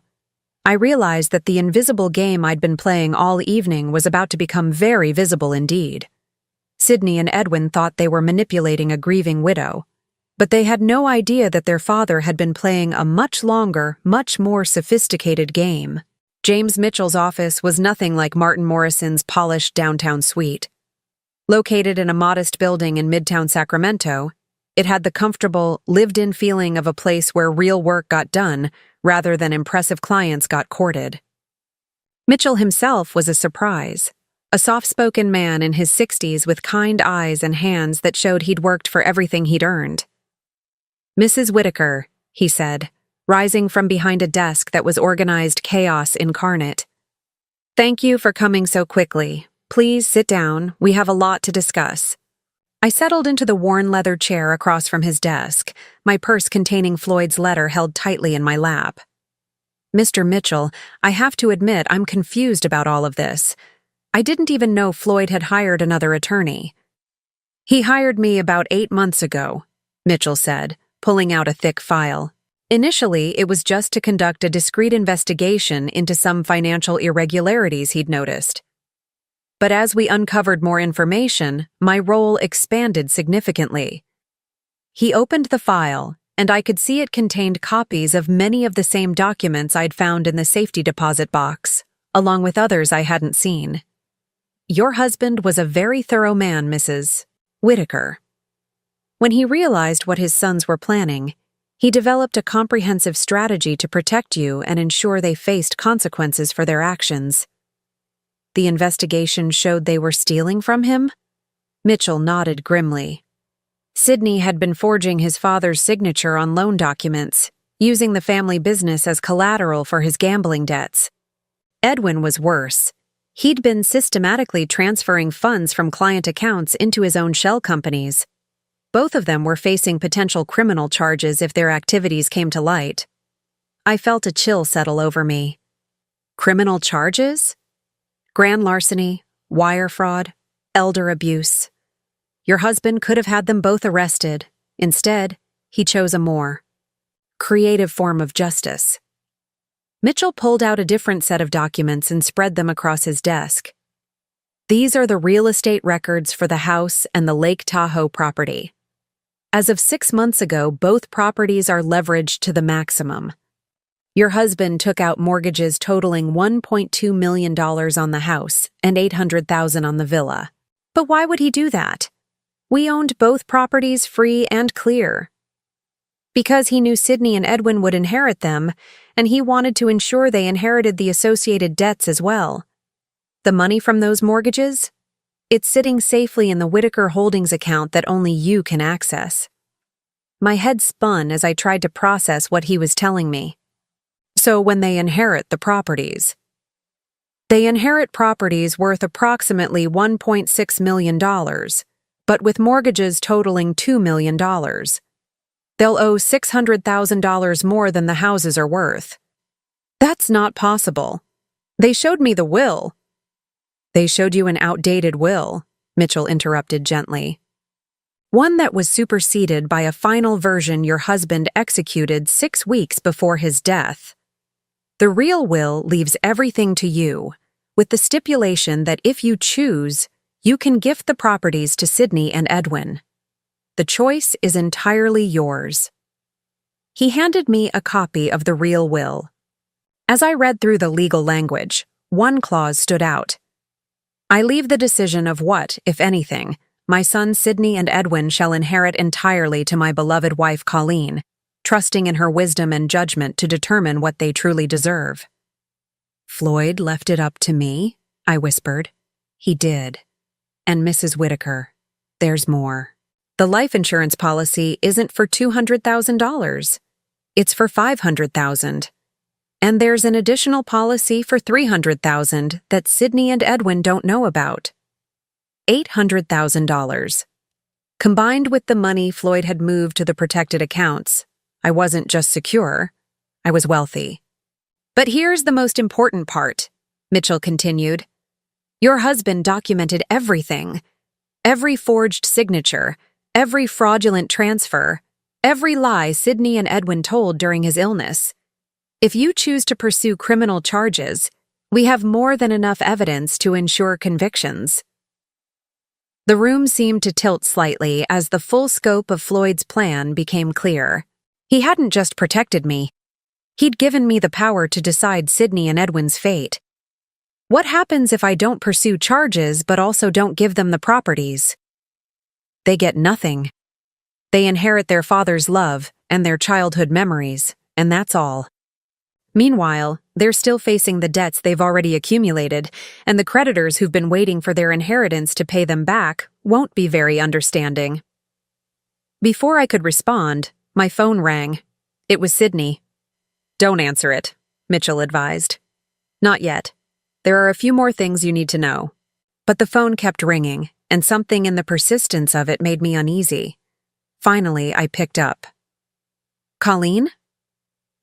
I realized that the invisible game I'd been playing all evening was about to become very visible indeed. Sydney and Edwin thought they were manipulating a grieving widow, but they had no idea that their father had been playing a much longer, much more sophisticated game. James Mitchell's office was nothing like Martin Morrison's polished downtown suite. Located in a modest building in Midtown Sacramento, it had the comfortable, lived-in feeling of a place where real work got done rather than impressive clients got courted. Mitchell himself was a surprise, a soft-spoken man in his 60s with kind eyes and hands that showed he'd worked for everything he'd earned. "Mrs. Whitaker," he said, rising from behind a desk that was organized chaos incarnate. "Thank you for coming so quickly. Please sit down. We have a lot to discuss." I settled into the worn leather chair across from his desk, my purse containing Floyd's letter held tightly in my lap. "Mr. Mitchell, I have to admit I'm confused about all of this. I didn't even know Floyd had hired another attorney." "He hired me about 8 months ago," Mitchell said, pulling out a thick file. "Initially, it was just to conduct a discreet investigation into some financial irregularities he'd noticed. But as we uncovered more information, my role expanded significantly." He opened the file, and I could see it contained copies of many of the same documents I'd found in the safety deposit box, along with others I hadn't seen. "Your husband was a very thorough man, Mrs. Whitaker." When he realized what his sons were planning, he developed a comprehensive strategy to protect you and ensure they faced consequences for their actions. "The investigation showed they were stealing from him?" Mitchell nodded grimly. "Sydney had been forging his father's signature on loan documents, using the family business as collateral for his gambling debts. Edwin was worse. He'd been systematically transferring funds from client accounts into his own shell companies. Both of them were facing potential criminal charges if their activities came to light. I felt a chill settle over me. Criminal charges? Grand larceny, wire fraud, elder abuse. Your husband could have had them both arrested. Instead, he chose a more creative form of justice. Mitchell pulled out a different set of documents and spread them across his desk. These are the real estate records for the house and the Lake Tahoe property. As of 6 months ago, both properties are leveraged to the maximum. Your husband took out mortgages totaling $1.2 million on the house and $800,000 on the villa. But why would he do that? We owned both properties free and clear. Because he knew Sydney and Edwin would inherit them, and he wanted to ensure they inherited the associated debts as well. The money from those mortgages? It's sitting safely in the Whitaker Holdings account that only you can access. My head spun as I tried to process what he was telling me. So when they inherit the properties, they inherit properties worth approximately $1.6 million, but with mortgages totaling $2 million. They'll owe $600,000 more than the houses are worth. That's not possible. They showed me the will. They showed you an outdated will, Mitchell interrupted gently. One that was superseded by a final version your husband executed 6 weeks before his death. The real will leaves everything to you, with the stipulation that if you choose, you can gift the properties to Sydney and Edwin. The choice is entirely yours. He handed me a copy of the real will. As I read through the legal language, one clause stood out. I leave the decision of what, if anything, my sons Sydney and Edwin shall inherit entirely to my beloved wife Colleen, trusting in her wisdom and judgment to determine what they truly deserve. Floyd left it up to me, I whispered. He did. And Mrs. Whitaker, there's more. The life insurance policy isn't for $200,000. It's for $500,000. And there's an additional policy for $300,000 that Sydney and Edwin don't know about. $800,000. Combined with the money Floyd had moved to the protected accounts, I wasn't just secure, I was wealthy. But here's the most important part, Mitchell continued. Your husband documented everything. Every forged signature, every fraudulent transfer, every lie Sydney and Edwin told during his illness. If you choose to pursue criminal charges, we have more than enough evidence to ensure convictions. The room seemed to tilt slightly as the full scope of Floyd's plan became clear. He hadn't just protected me. He'd given me the power to decide Sydney and Edwin's fate. What happens if I don't pursue charges but also don't give them the properties? They get nothing. They inherit their father's love and their childhood memories, and that's all. Meanwhile, they're still facing the debts they've already accumulated, and the creditors who've been waiting for their inheritance to pay them back won't be very understanding. Before I could respond, my phone rang. It was Sydney. Don't answer it, Mitchell advised. Not yet. There are a few more things you need to know. But the phone kept ringing, and something in the persistence of it made me uneasy. Finally, I picked up. Colleen?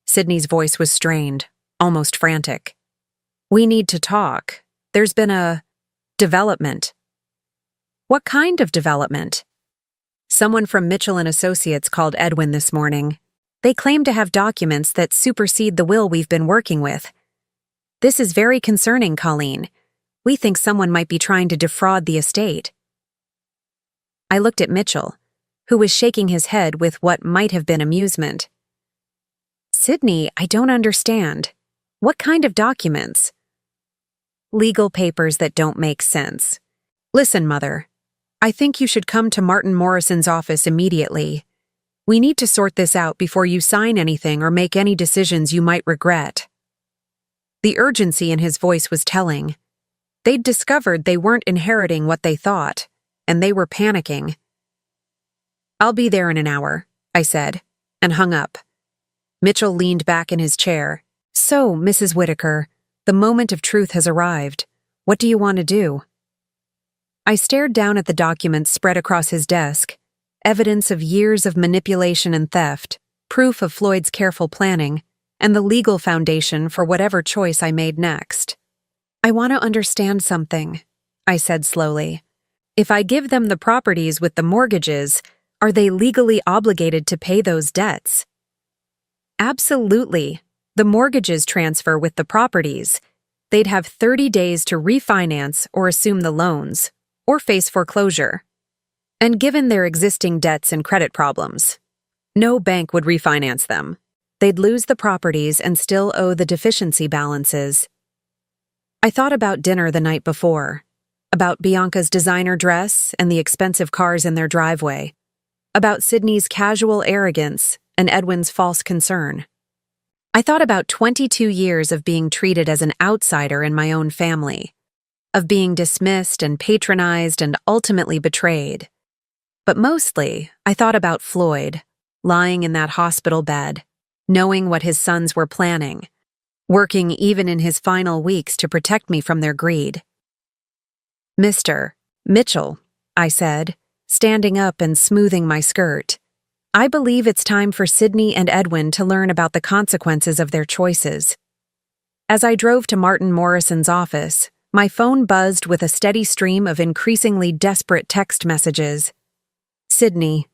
Sydney's voice was strained, almost frantic. We need to talk. There's been a development. What kind of development? Someone from Mitchell & Associates called Edwin this morning. They claim to have documents that supersede the will we've been working with. This is very concerning, Colleen. We think someone might be trying to defraud the estate. I looked at Mitchell, who was shaking his head with what might have been amusement. Sydney, I don't understand. What kind of documents? Legal papers that don't make sense. Listen, Mother. I think you should come to Martin Morrison's office immediately. We need to sort this out before you sign anything or make any decisions you might regret. The urgency in his voice was telling. They'd discovered they weren't inheriting what they thought, and they were panicking. I'll be there in an hour, I said, and hung up. Mitchell leaned back in his chair. So, Mrs. Whitaker, the moment of truth has arrived. What do you want to do? I stared down at the documents spread across his desk, evidence of years of manipulation and theft, proof of Floyd's careful planning, and the legal foundation for whatever choice I made next. I want to understand something, I said slowly. If I give them the properties with the mortgages, are they legally obligated to pay those debts? Absolutely. The mortgages transfer with the properties. They'd have 30 days to refinance or assume the loans, or face foreclosure. And given their existing debts and credit problems, no bank would refinance them. They'd lose the properties and still owe the deficiency balances. I thought about dinner the night before, about Bianca's designer dress and the expensive cars in their driveway, about Sydney's casual arrogance and Edwin's false concern. I thought about 22 years of being treated as an outsider in my own family, of being dismissed and patronized and ultimately betrayed. But mostly, I thought about Floyd, lying in that hospital bed, knowing what his sons were planning, working even in his final weeks to protect me from their greed. Mr. Mitchell, I said, standing up and smoothing my skirt. I believe it's time for Sydney and Edwin to learn about the consequences of their choices. As I drove to Martin Morrison's office, my phone buzzed with a steady stream of increasingly desperate text messages. Sydney.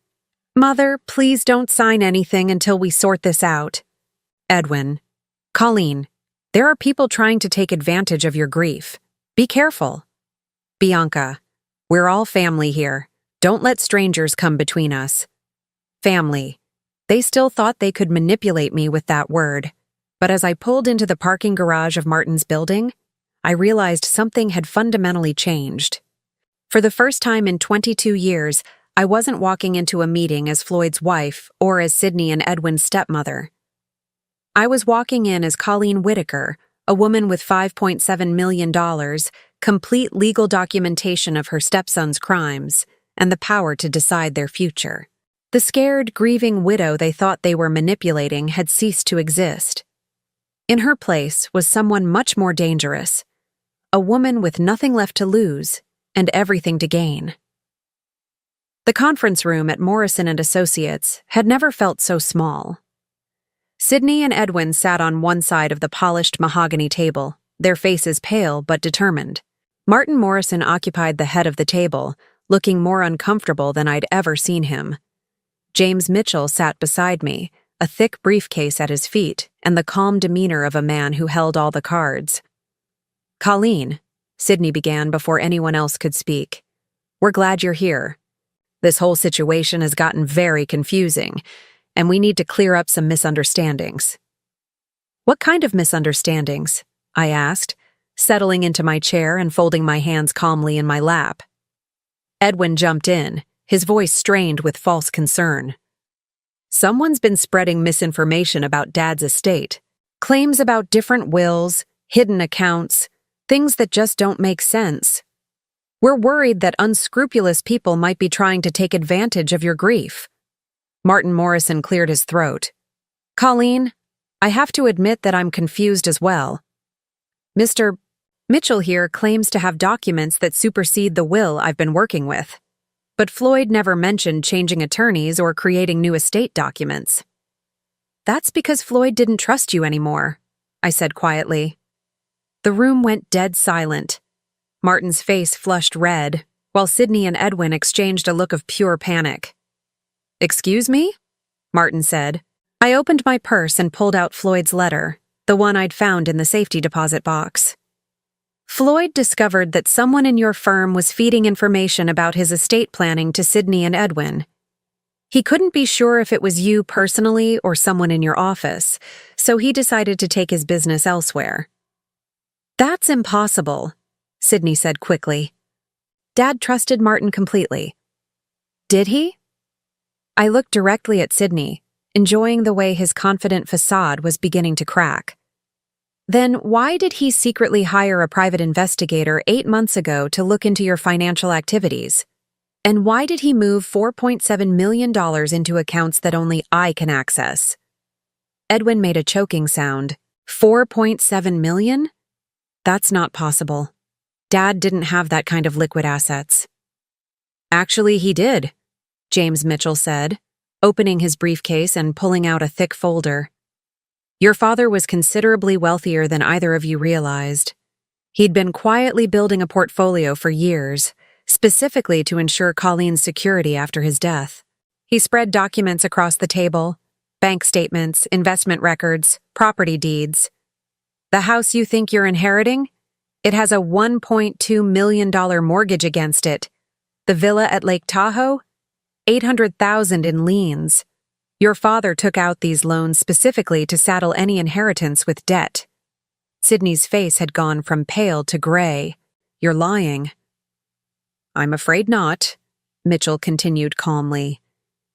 Mother, please don't sign anything until we sort this out. Edwin. Colleen. There are people trying to take advantage of your grief. Be careful. Bianca. We're all family here. Don't let strangers come between us. Family. They still thought they could manipulate me with that word. But as I pulled into the parking garage of Martin's building, I realized something had fundamentally changed. For the first time in 22 years, I wasn't walking into a meeting as Floyd's wife or as Sydney and Edwin's stepmother. I was walking in as Colleen Whitaker, a woman with $5.7 million, complete legal documentation of her stepson's crimes, and the power to decide their future. The scared, grieving widow they thought they were manipulating had ceased to exist. In her place was someone much more dangerous, a woman with nothing left to lose and everything to gain. The conference room at Morrison & Associates had never felt so small. Sydney and Edwin sat on one side of the polished mahogany table, their faces pale but determined. Martin Morrison occupied the head of the table, looking more uncomfortable than I'd ever seen him. James Mitchell sat beside me, a thick briefcase at his feet and the calm demeanor of a man who held all the cards. Colleen, Sydney began before anyone else could speak. We're glad you're here. This whole situation has gotten very confusing, and we need to clear up some misunderstandings. What kind of misunderstandings? I asked, settling into my chair and folding my hands calmly in my lap. Edwin jumped in, his voice strained with false concern. Someone's been spreading misinformation about Dad's estate, claims about different wills, hidden accounts, things that just don't make sense. We're worried that unscrupulous people might be trying to take advantage of your grief. Martin Morrison cleared his throat. Colleen, I have to admit that I'm confused as well. Mr. Mitchell here claims to have documents that supersede the will I've been working with. But Floyd never mentioned changing attorneys or creating new estate documents. That's because Floyd didn't trust you anymore, I said quietly. The room went dead silent. Martin's face flushed red, while Sydney and Edwin exchanged a look of pure panic. Excuse me? Martin said. I opened my purse and pulled out Floyd's letter, the one I'd found in the safety deposit box. Floyd discovered that someone in your firm was feeding information about his estate planning to Sydney and Edwin. He couldn't be sure if it was you personally or someone in your office, so he decided to take his business elsewhere. That's impossible, Sydney said quickly. Dad trusted Martin completely. Did he? I looked directly at Sydney, enjoying the way his confident facade was beginning to crack. Then why did he secretly hire a private investigator 8 months ago to look into your financial activities? And why did he move $4.7 million into accounts that only I can access? Edwin made a choking sound. 4.7 million? That's not possible. Dad didn't have that kind of liquid assets. Actually, he did, James Mitchell said, opening his briefcase and pulling out a thick folder. Your father was considerably wealthier than either of you realized. He'd been quietly building a portfolio for years, specifically to ensure Colleen's security after his death. He spread documents across the table, bank statements, investment records, property deeds. The house you think you're inheriting? It has a $1.2 million mortgage against it. The villa at Lake Tahoe? $800,000 in liens. Your father took out these loans specifically to saddle any inheritance with debt. Sydney's face had gone from pale to gray. You're lying. I'm afraid not, Mitchell continued calmly.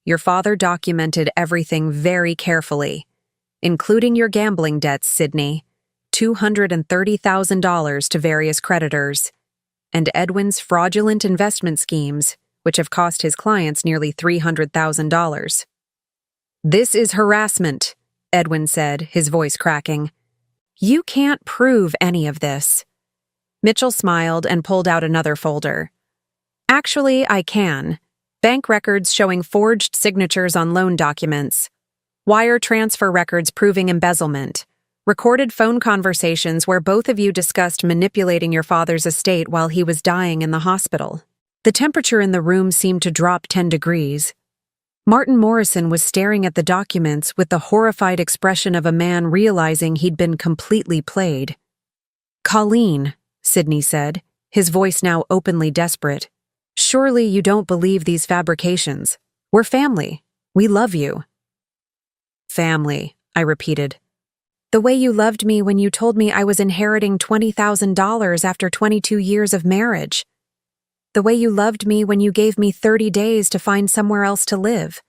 Your father documented everything very carefully, including your gambling debts, Sydney, $230,000 to various creditors, and Edwin's fraudulent investment schemes, which have cost his clients nearly $300,000. This is harassment, Edwin said, his voice cracking. You can't prove any of this. Mitchell smiled and pulled out another folder. Actually, I can. Bank records showing forged signatures on loan documents, wire transfer records proving embezzlement, recorded phone conversations where both of you discussed manipulating your father's estate while he was dying in the hospital. The temperature in the room seemed to drop 10 degrees. Martin Morrison was staring at the documents with the horrified expression of a man realizing he'd been completely played. Colleen, Sydney said, his voice now openly desperate. Surely you don't believe these fabrications. We're family. We love you. Family, I repeated. The way you loved me when you told me I was inheriting $20,000 after 22 years of marriage. The way you loved me when you gave me 30 days to find somewhere else to live.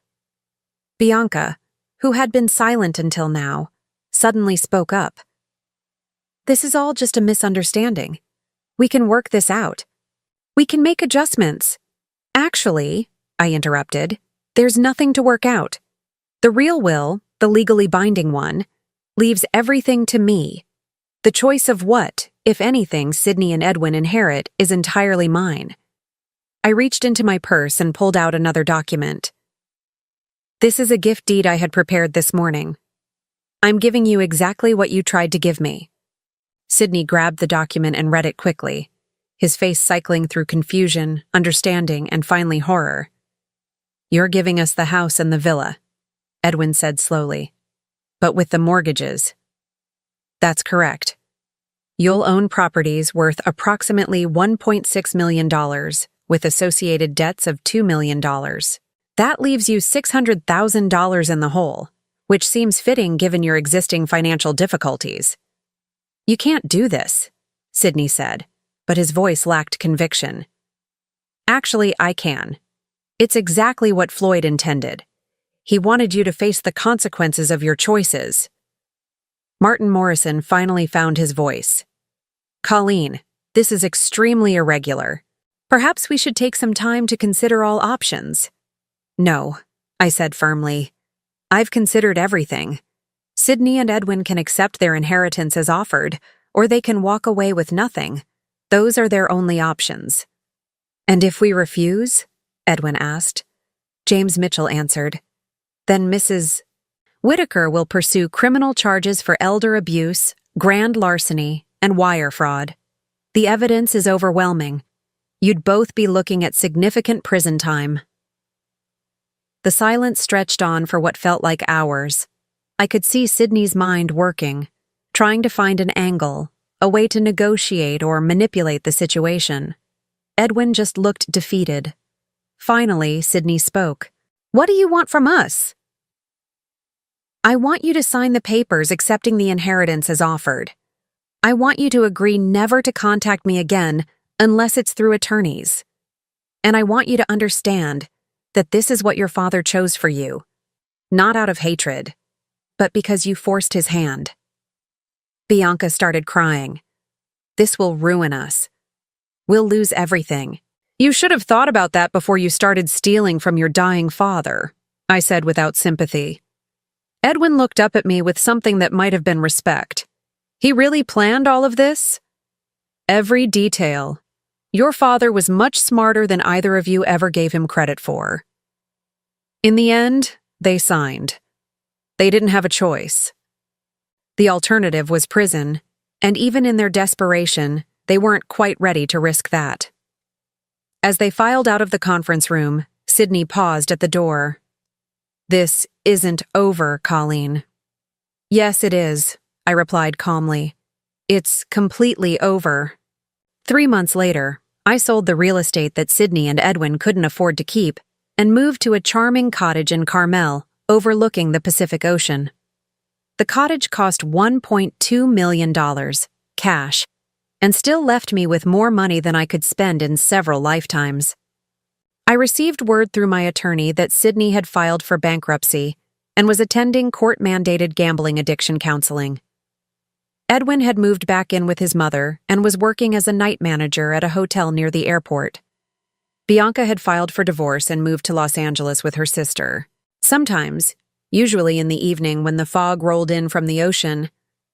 Bianca, who had been silent until now, suddenly spoke up. This is all just a misunderstanding. We can work this out. We can make adjustments. Actually, I interrupted, there's nothing to work out. The real will, the legally binding one, leaves everything to me. The choice of what, if anything, Sydney and Edwin inherit is entirely mine. I reached into my purse and pulled out another document. This is a gift deed I had prepared this morning. I'm giving you exactly what you tried to give me. Sydney grabbed the document and read it quickly, his face cycling through confusion, understanding, and finally horror. You're giving us the house and the villa, Edwin said slowly. But with the mortgages. That's correct. You'll own properties worth approximately $1.6 million, with associated debts of $2 million. That leaves you $600,000 in the hole, which seems fitting given your existing financial difficulties. You can't do this, Sydney said, but his voice lacked conviction. Actually, I can. It's exactly what Floyd intended. He wanted you to face the consequences of your choices. Martin Morrison finally found his voice. Colleen, this is extremely irregular. Perhaps we should take some time to consider all options. No, I said firmly. I've considered everything. Sydney and Edwin can accept their inheritance as offered, or they can walk away with nothing. Those are their only options. And if we refuse? Edwin asked. James Mitchell answered. Then Mrs. Whitaker will pursue criminal charges for elder abuse, grand larceny, and wire fraud. The evidence is overwhelming. You'd both be looking at significant prison time. The silence stretched on for what felt like hours. I could see Sydney's mind working, trying to find an angle, a way to negotiate or manipulate the situation. Edwin just looked defeated. Finally, Sydney spoke. What do you want from us? I want you to sign the papers accepting the inheritance as offered. I want you to agree never to contact me again unless it's through attorneys. And I want you to understand that this is what your father chose for you, not out of hatred, but because you forced his hand. Bianca started crying. This will ruin us. We'll lose everything. You should have thought about that before you started stealing from your dying father, I said without sympathy. Edwin looked up at me with something that might have been respect. He really planned all of this? Every detail. Your father was much smarter than either of you ever gave him credit for. In the end, they signed. They didn't have a choice. The alternative was prison, and even in their desperation, they weren't quite ready to risk that. As they filed out of the conference room, Sydney paused at the door. This isn't over, Colleen. Yes, it is, I replied calmly. It's completely over. 3 months later, I sold the real estate that Sydney and Edwin couldn't afford to keep and moved to a charming cottage in Carmel, overlooking the Pacific Ocean. The cottage cost $1.2 million, cash, and still left me with more money than I could spend in several lifetimes. I received word through my attorney that Sydney had filed for bankruptcy and was attending court-mandated gambling addiction counseling. Edwin had moved back in with his mother and was working as a night manager at a hotel near the airport. Bianca had filed for divorce and moved to Los Angeles with her sister. Sometimes, usually in the evening when the fog rolled in from the ocean,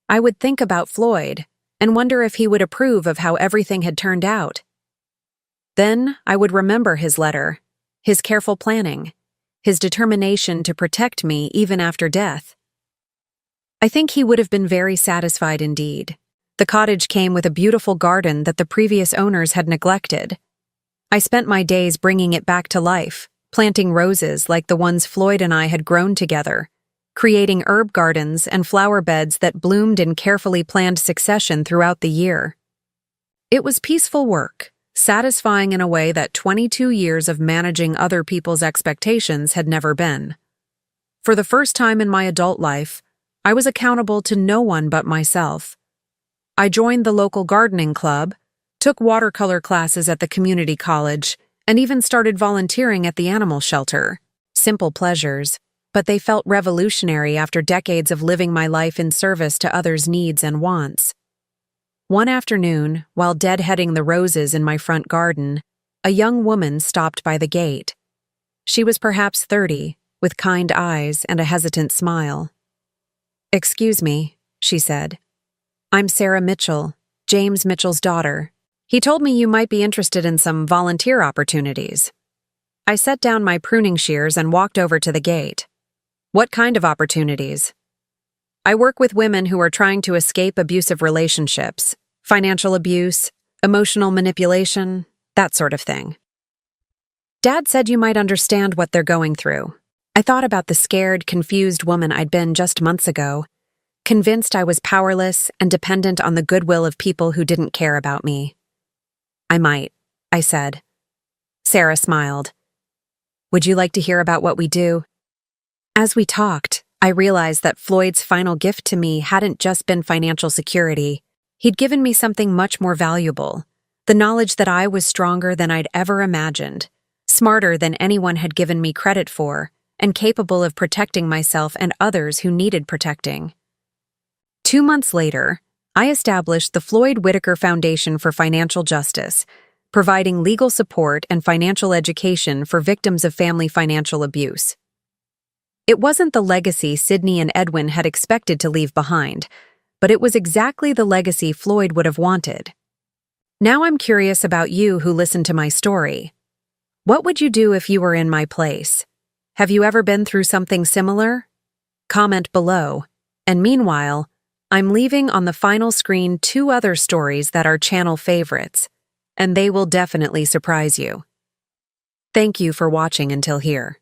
I would think about Floyd and wonder if he would approve of how everything had turned out. Then I would remember his letter, his careful planning, his determination to protect me even after death. I think he would have been very satisfied indeed. The cottage came with a beautiful garden that the previous owners had neglected. I spent my days bringing it back to life, planting roses like the ones Floyd and I had grown together, creating herb gardens and flower beds that bloomed in carefully planned succession throughout the year. It was peaceful work, satisfying in a way that 22 years of managing other people's expectations had never been. For the first time in my adult life, I was accountable to no one but myself. I joined the local gardening club, took watercolor classes at the community college, and even started volunteering at the animal shelter. Simple pleasures, but they felt revolutionary after decades of living my life in service to others' needs and wants. One afternoon, while deadheading the roses in my front garden, a young woman stopped by the gate. She was perhaps 30, with kind eyes and a hesitant smile. "Excuse me," she said. "I'm Sarah Mitchell, James Mitchell's daughter. He told me you might be interested in some volunteer opportunities." I set down my pruning shears and walked over to the gate. "What kind of opportunities?" "I work with women who are trying to escape abusive relationships, financial abuse, emotional manipulation, that sort of thing." "Dad said you might understand what they're going through." I thought about the scared, confused woman I'd been just months ago, convinced I was powerless and dependent on the goodwill of people who didn't care about me. "I might," I said. Sarah smiled. "Would you like to hear about what we do?" As we talked, I realized that Floyd's final gift to me hadn't just been financial security. He'd given me something much more valuable, the knowledge that I was stronger than I'd ever imagined, smarter than anyone had given me credit for, and capable of protecting myself and others who needed protecting. 2 months later, I established the Floyd Whitaker Foundation for Financial Justice, providing legal support and financial education for victims of family financial abuse. It wasn't the legacy Sydney and Edwin had expected to leave behind, but it was exactly the legacy Floyd would have wanted. Now I'm curious about you who listened to my story. What would you do if you were in my place? Have you ever been through something similar? Comment below. And meanwhile, I'm leaving on the final screen 2 other stories that are channel favorites, and they will definitely surprise you. Thank you for watching until here.